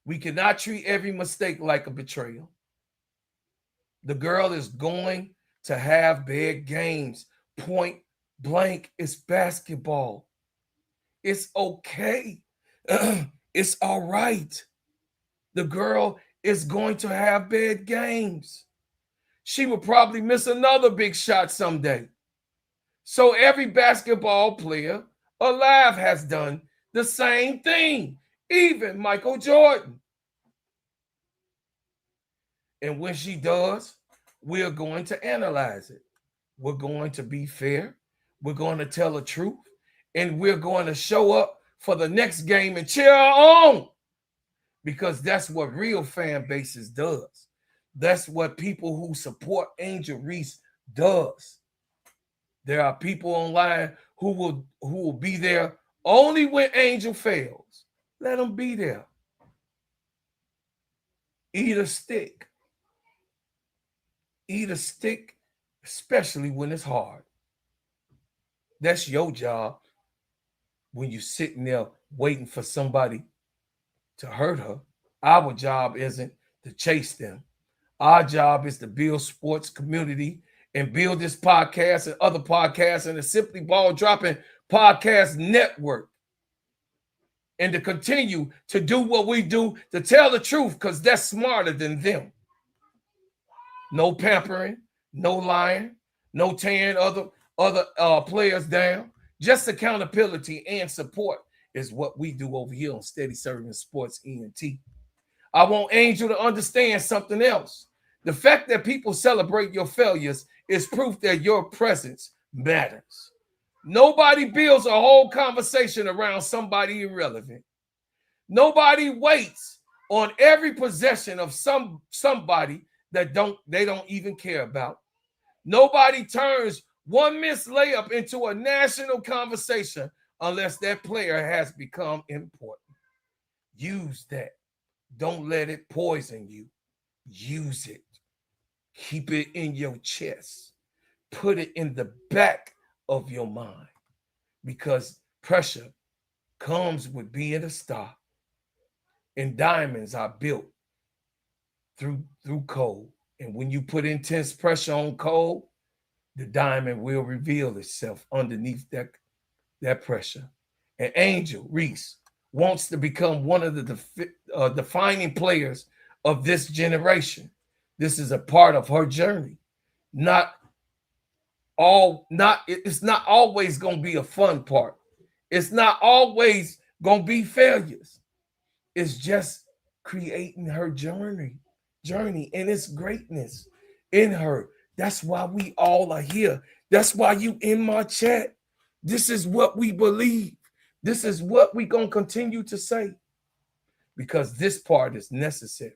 We cannot treat every mistake like a betrayal. The girl is going to have bad games. Point blank, it's basketball. It's okay. It's all right. The girl is going to have bad games. She will probably miss another big shot someday. So every basketball player alive has done The same thing. Even Michael Jordan. And when she does, we're going to analyze it. We're going to be fair. We're going to tell the truth. And we're going to show up for the next game and cheer her on. Because that's what real fan bases does. That's what people who support Angel Reese does. There are people online who will be there only when Angel fails. Let them be there. Eat a stick. Eat a stick, especially when it's hard. That's your job when you're sitting there waiting for somebody to hurt her. Our job isn't to chase them. Our job is to build sports community and build this podcast and other podcasts and the Simply Ball Dropping Podcast Network. And to continue to do what we do, to tell the truth, because that's smarter than them. No pampering, no lying, no tearing other players down. Just accountability and support is what we do over here on Steady Serv'N Sports ENT. I want Angel to understand something else. The fact that people celebrate your failures is proof that your presence matters. Nobody builds a whole conversation around somebody irrelevant. Nobody waits on every possession of somebody that they don't even care about. Nobody turns one missed layup into a national conversation unless that player has become important. Use that. Don't let it poison you. Use it. Keep it in your chest. Put it in the back of your mind, because pressure comes with being a star. And diamonds are built through cold. And when you put intense pressure on cold, the diamond will reveal itself underneath that pressure. And Angel Reese wants to become one of the defining players of this generation. This is a part of her journey. It's not always going to be a fun part. It's not always going to be failures. It's just creating her journey and its greatness in her. That's why we all are here. That's why you in my chat. This is what we believe. This is what we're going to continue to say, because this part is necessary.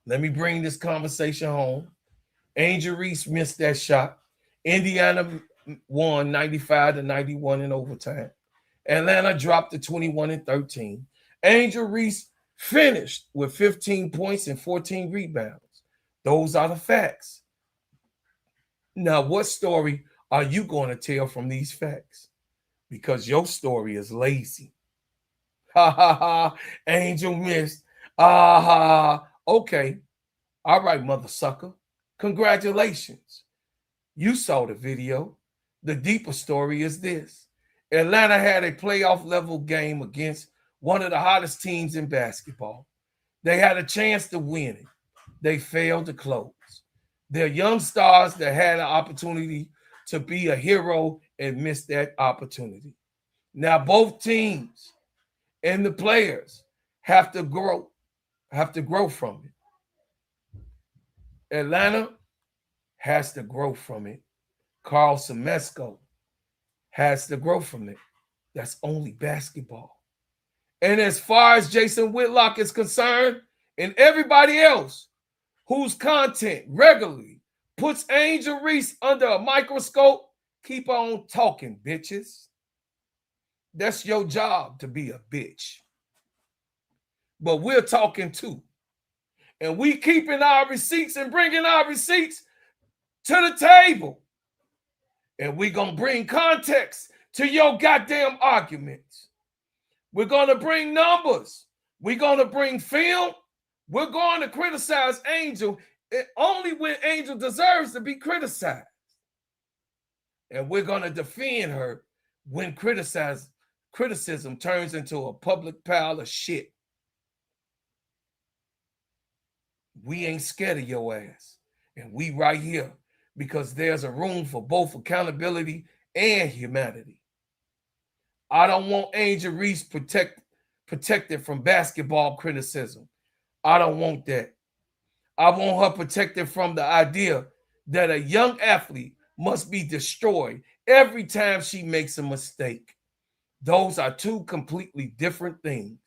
Let me bring this conversation home. Angel Reese missed that shot. Indiana won 95-91 in overtime. Atlanta dropped to 21-13. Angel Reese finished with 15 points and 14 rebounds. Those are the facts. Now, what story are you going to tell from these facts? Because your story is lazy. Ha ha ha. Angel missed. Ah ha. Okay. All right, mother sucker. Congratulations. You saw the video. The deeper story is this. Atlanta had a playoff level game against one of the hottest teams in basketball. They had a chance to win it. They failed to close. They're young stars that had an opportunity to be a hero and missed that opportunity. Now both teams and the players have to grow from it. Atlanta has to grow from it. Carl Semesco has to grow from it. That's only basketball. And as far as Jason Whitlock is concerned, and everybody else whose content regularly puts Angel Reese under a microscope, keep on talking, bitches. That's your job, to be a bitch. But we're talking too. And we keeping our receipts and bringing our receipts to the table. And we're going to bring context to your goddamn arguments. We're going to bring numbers. We're going to bring film. We're going to criticize Angel only when Angel deserves to be criticized. And we're going to defend her when criticism turns into a public pile of shit. We ain't scared of your ass. And we right here because there's a room for both accountability and humanity. I don't want Angel Reese protected from basketball criticism. I don't want that. I want her protected from the idea that a young athlete must be destroyed every time she makes a mistake. Those are two completely different things.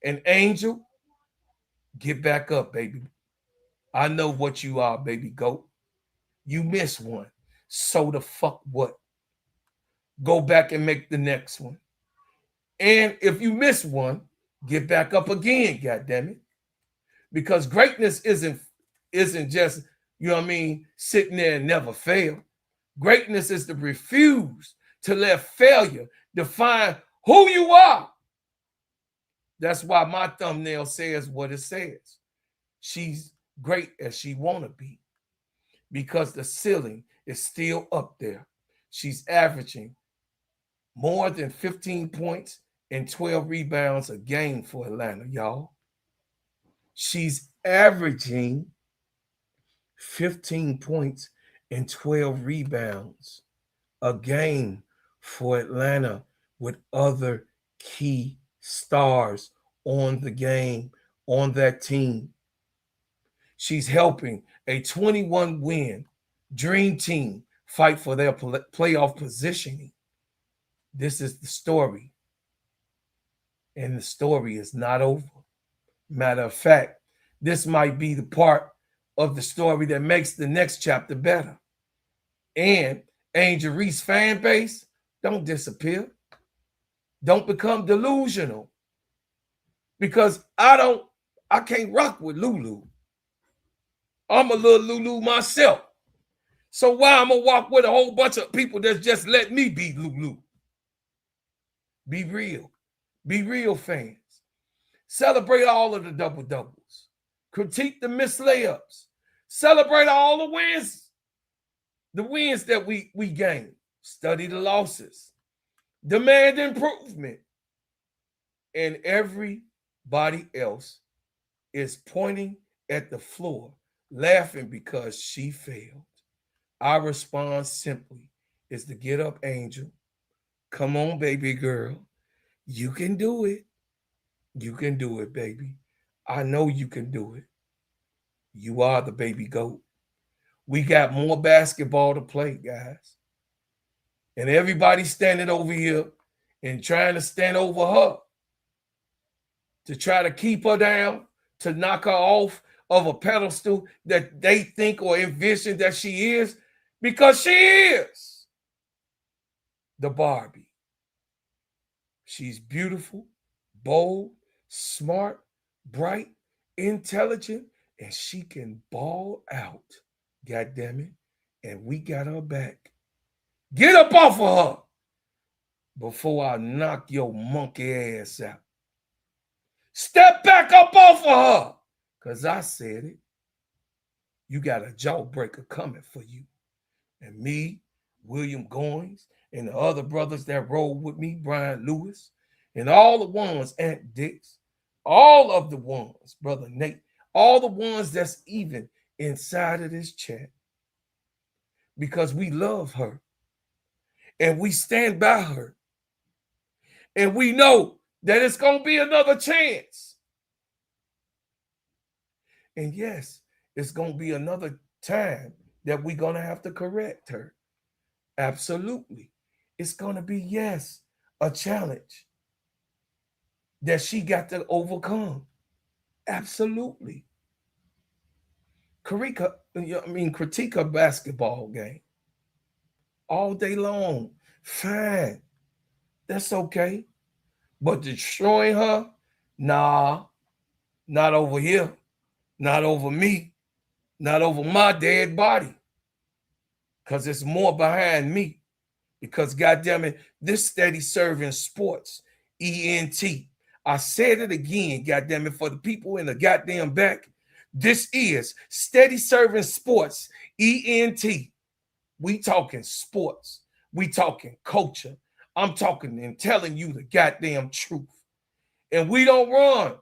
And Angel, get back up, baby. I know what you are, baby goat. You missed one. So the fuck what? Go back and make the next one. And if you miss one, get back up again, goddammit. Because greatness isn't just, you know what I mean, sitting there and never fail. Greatness is to refuse to let failure define who you are. That's why my thumbnail says what it says. She's great as she want to be because the ceiling is still up there. She's averaging more than 15 points and 12 rebounds a game for Atlanta, y'all. She's averaging 15 points and 12 rebounds a game for Atlanta with other key stars on the game, on that team. She's helping a 21-win dream team fight for their playoff positioning. This is the story. And the story is not over. Matter of fact, this might be the part of the story that makes the next chapter better. And Angel Reese fan base, don't disappear. Don't become delusional. Because I can't rock with Lulu. I'm a little Lulu myself. So why I'm gonna walk with a whole bunch of people that's just let me be Lulu? Be real. Be real, fans. Celebrate all of the double-doubles. Critique the missed layups. Celebrate all the wins that we gain. Study the losses. Demand improvement. And everybody else is pointing at the floor, laughing because she failed. Our response simply is to get up, Angel. Come on, baby girl. You can do it. You can do it, baby. I know you can do it. You are the baby goat. We got more basketball to play, guys. And everybody's standing over here and trying to stand over her to try to keep her down, to knock her off of a pedestal that they think or envision that she is, because she is the Barbie. She's beautiful, bold, smart, bright, intelligent, and she can ball out. God damn it. And we got her back. Get up off of her before I knock your monkey ass out. Step back up off of her, because I said it. You got a jawbreaker coming for you. And me, William Goins, and the other brothers that rolled with me, Brian Lewis, and all the ones, Aunt Dix, all of the ones, Brother Nate, all the ones that's even inside of this chat, because we love her and we stand by her. And we know that it's going to be another chance. And yes, it's going to be another time that we're going to have to correct her. Absolutely. It's going to be, yes, a challenge that she got to overcome. Absolutely. Critique her basketball game all day long. Fine. That's okay. But destroying her? Nah, not over here. Not over me. Not over my dead body. Because it's more behind me. Because, goddammit, this Steady Serv'N Sports ENT. I said it again, goddammit, for the people in the goddamn back. This is Steady Serv'N Sports ENT. We talking sports. We talking culture. I'm talking and telling you the goddamn truth. And we don't run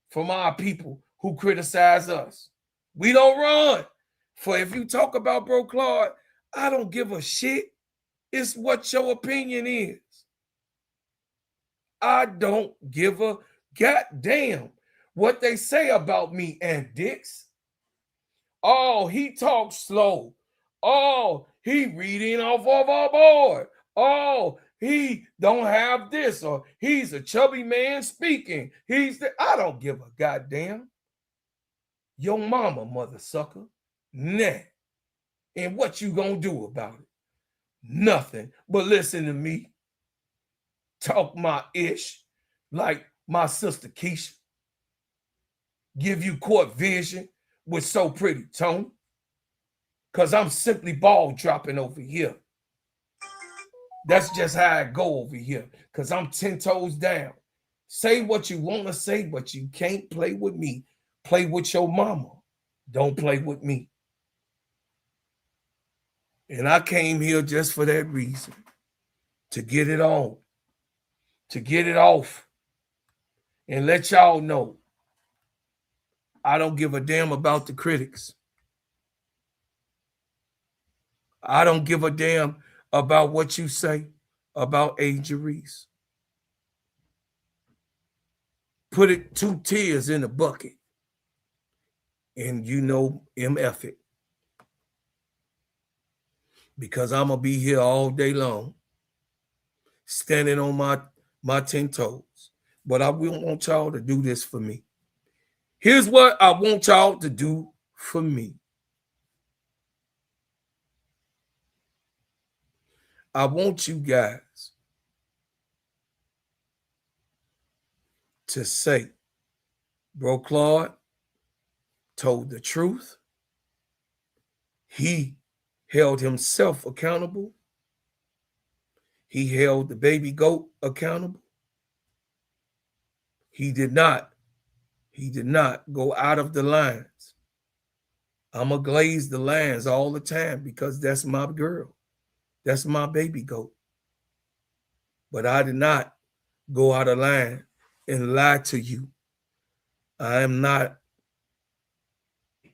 from our people who criticize us. We don't run. For if you talk about Bro Claude, I don't give a shit. It's what your opinion is. I don't give a goddamn what they say about me and Dix. Oh, he talks slow. Oh, he reading off of a board. Oh, he don't have this, or he's a chubby man speaking. I don't give a goddamn. Your mama, mother sucker. Nah. And what you gonna do about it? Nothing. But listen to me. Talk my ish like my sister Keisha. Give you court vision with So Pretty Tony. Because I'm simply ball dropping over here. That's just how I go over here. Because I'm 10 toes down. Say what you want to say, but you can't play with me. Play with your mama. Don't play with me. And I came here just for that reason. To get it on. To get it off. And let y'all know. I don't give a damn about the critics. I don't give a damn about what you say about Angel Reese. Put it 2 tears in a bucket. And you know MF it. Because I'm going to be here all day long. Standing on my 10 toes. But I will want y'all to do this for me. Here's what I want y'all to do for me. I want you guys to say, Bro Claude told the truth. He held himself accountable. He held the baby goat accountable. He did not go out of the lines. I'm going to glaze the lines all the time because that's my girl. That's my baby goat. But I did not go out of line and lie to you. I am not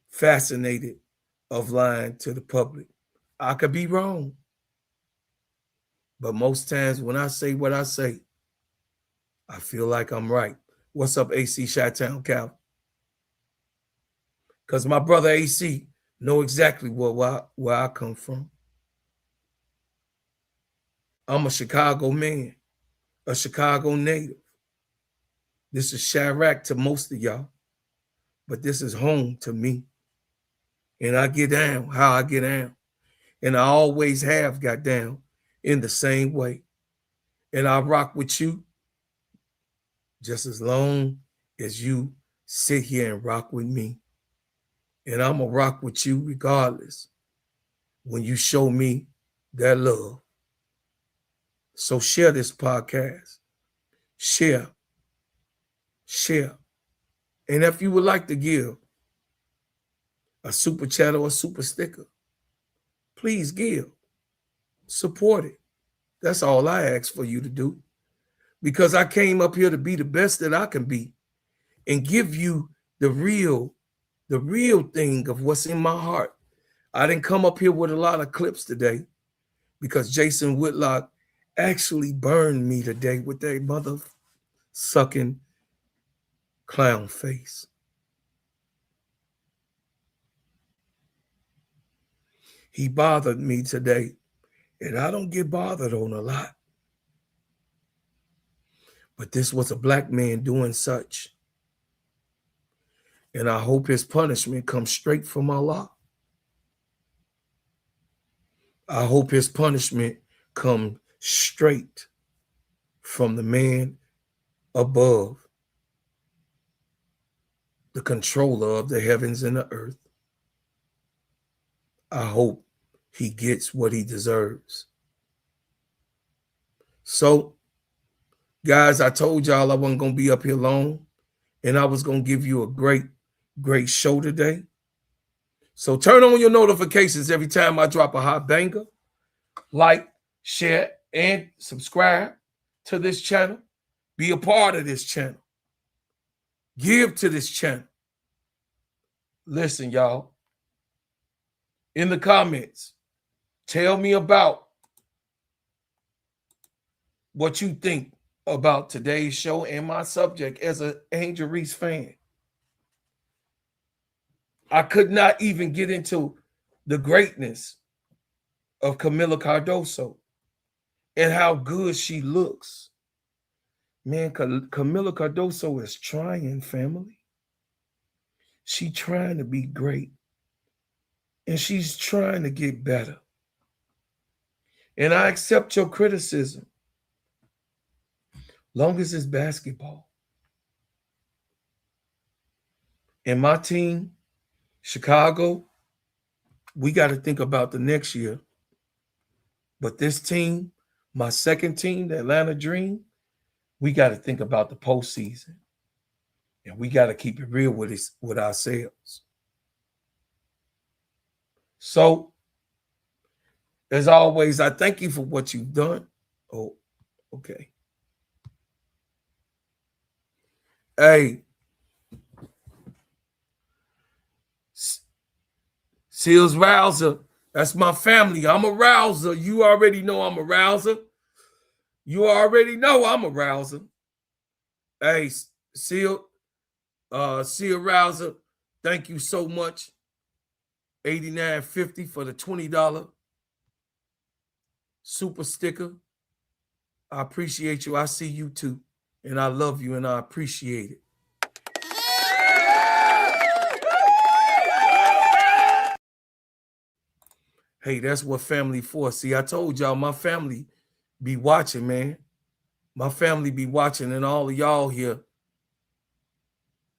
fascinated of lying to the public. I could be wrong. But most times when I say what I say, I feel like I'm right. What's up, AC Chi-Town Cal? Because my brother AC know exactly where I come from. I'm a Chicago man, a Chicago native. This is Chirac to most of y'all, but this is home to me. And I get down how I get down. And I always have got down in the same way. And I rock with you just as long as you sit here and rock with me. And I'm going to rock with you regardless when you show me that love. So share this podcast. Share. And if you would like to give a super chat or a super sticker, please give. Support it. That's all I ask for you to do. Because I came up here to be the best that I can be and give you the real thing of what's in my heart. I didn't come up here with a lot of clips today because Jason Whitlock actually burned me today with that mother sucking clown face. He bothered me today, and I don't get bothered on a lot. But this was a black man doing such. And I hope his punishment comes straight from Allah. I hope his punishment comes straight from the man above, the controller of the heavens and the earth. I hope he gets what he deserves. So, guys, I told y'all I wasn't going to be up here long, and I was going to give you a great show today. So turn on your notifications every time I drop a hot banger. Like, share, and subscribe to this channel. Be a part of this channel. Give to this channel. Listen, y'all. In the comments, tell me about what you think about today's show and my subject as an Angel Reese fan. I could not even get into the greatness of Camila Cardoso and how good she looks. Man, Camila Cardoso is trying, family. She's trying to be great. And she's trying to get better. And I accept your criticism. Long as it's basketball. And my team, Chicago, we got to think about the next year. But this team, my second team, the Atlanta Dream, we got to think about the postseason. And we got to keep it real with ourselves. So, as always, I thank you for what you've done. Oh, okay. Hey, Seals Rouser, that's my family. I'm a rouser. You already know I'm a rouser. You already know I'm a rouser. Hey, Seal Rouser, thank you so much. $89.50 for the $20 super sticker. I appreciate you. I see you too. And I love you and I appreciate it. Hey, that's what family for. See, I told y'all my family be watching, man. My family be watching, and all of y'all here.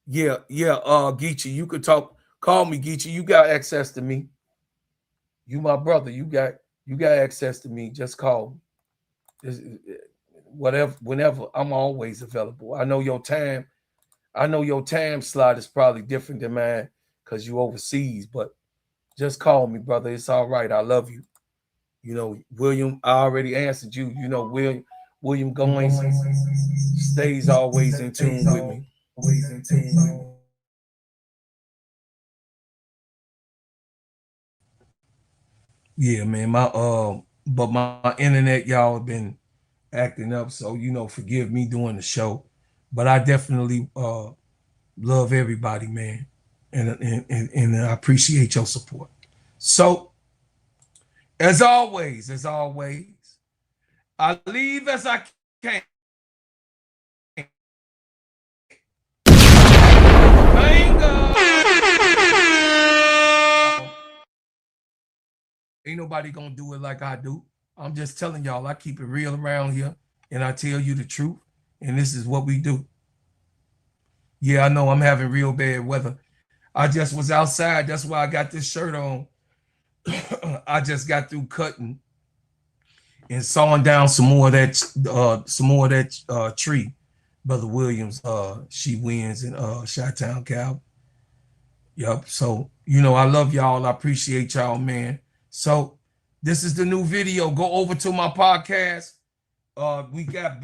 Yeah, Geechee, you could talk. Call me, Geechee. You got access to me. You my brother. You got access to me. Just call me. Whatever, whenever, I'm always available. I know your time slot is probably different than mine because you overseas, but just call me, brother. It's all right. I love you. You know, William, I already answered you. You know, William Goins stays always in tune with me. Always in tune. Yeah, man. But my internet, y'all have been acting up, so forgive me doing the show. But I definitely love everybody, man. And I appreciate your support. So, as always, I leave as I can. Ain't nobody gonna do it like I do. I'm just telling y'all, I keep it real around here, and I tell you the truth, and this is what we do. Yeah, I know I'm having real bad weather. I just was outside. That's why I got this shirt on. I just got through cutting and sawing down some more of that tree. Brother Williams, she wins in Chi-Town, Cal. Yep. So, I love y'all. I appreciate y'all, man. So this is the new video. Go over to my podcast. We got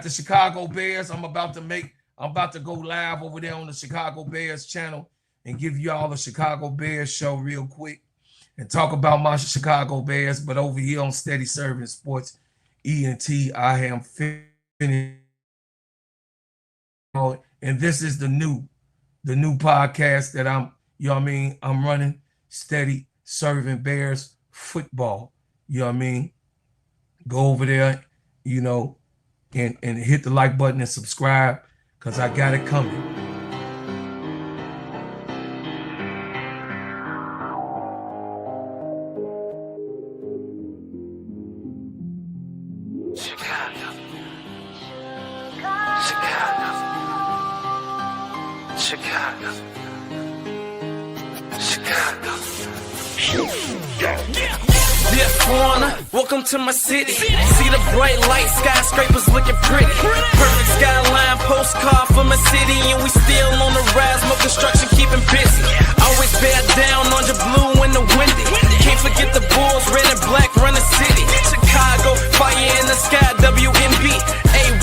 the Chicago Bears. I'm about to go live over there on the Chicago Bears channel and give y'all a Chicago Bears show real quick and talk about my Chicago Bears. But over here on Steady Serv'N Sports ENT, I am finished. And this is the new podcast that I'm running, Steady Serv'N Bears football. You know what I mean? Go over there, and hit the like button and subscribe, because I got it coming. Welcome to my city. See the bright light, skyscrapers looking pretty. Perfect skyline, postcard for my city, and we still on the rise. More construction keeping busy. Always bear down on your blue in the windy. Can't forget the Bulls, red and black run the city. Chicago, fire in the sky, WNB.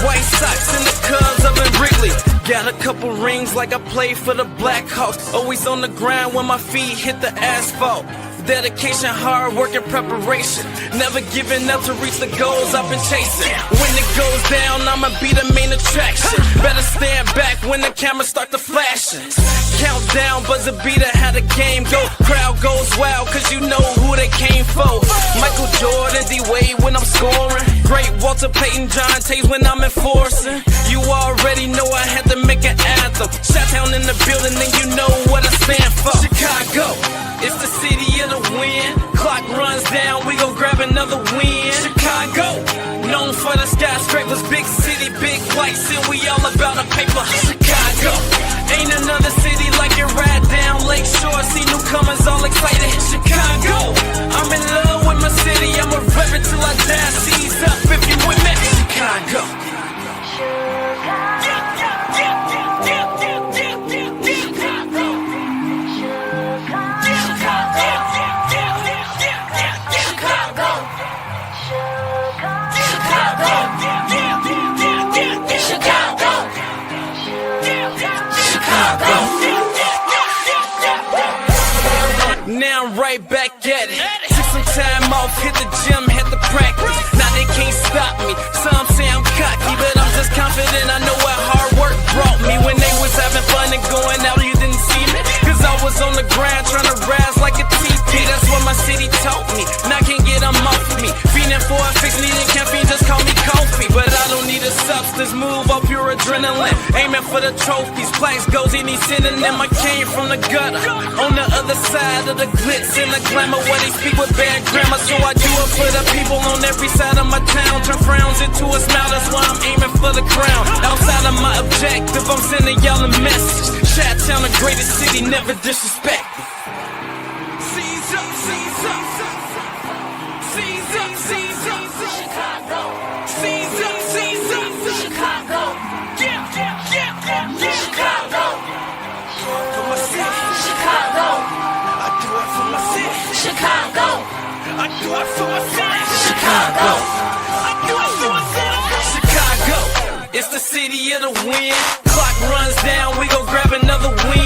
White Sox and the Cubs up in Wrigley. Got a couple rings like I played for the Blackhawks. Always on the ground when my feet hit the asphalt. dedication, hard work, and preparation. Never giving up to reach the goals I've been chasing. When it goes down, I'ma be the main attraction. Better stand back when the cameras start to flashing. Countdown, buzzer beater, how the game go. Crowd goes wild, cause you know who they came for. Michael Jordan, D-Wade when I'm scoring. Great Walter Payton, John Tays when I'm enforcing. You already know I had to make an anthem. Shot-town in the building, and you know what I stand for. Chicago, it's the city of the wind. Clock runs down, we gon' grab another win. Chicago, known for the skyscrapers, big city, big lights, and we all about a paper. Chicago, ain't another city like it. Right down Lakeshore, see newcomers all excited. Chicago, I'm in love with my city. I'ma rep it till I die. Seize up if you with me. Chicago. Now I'm right back at it. Took some time off, hit the gym, hit the practice. Now they can't stop me. Some say I'm cocky, but I'm just confident. I know what hard work brought me. When they was having fun and going out, you didn't see me. Cause I was on the grind trying to rise like a TP. That's what my city taught me. Now I can't get them off me. Feeding for a fix, needing caffeine, just call me coffee. But I don't need a substance, move off pure adrenaline. Aiming for the trophies, plaques, goes any synonym. I came from the gutter, on the other side of the glitz and the glamour, where they speak with bad grammar. So I do it for the people on every side of my town. Turn frowns into a smile, that's why I'm aiming for the crown. Outside of my objective, I'm sending y'all a message. Chi-town, the greatest city, never disrespect. Seize up, seize up, seize up, seize up, Chicago. Seize up, seize up, Chicago. Yeah, yeah, yeah, yeah, yeah. Chicago. For my city, Chicago. I do it for my city, Chicago. I do it for my city, Chicago. I do it for my city, Chicago. It's the city of the wind. Clock runs down, we gon' grab another win.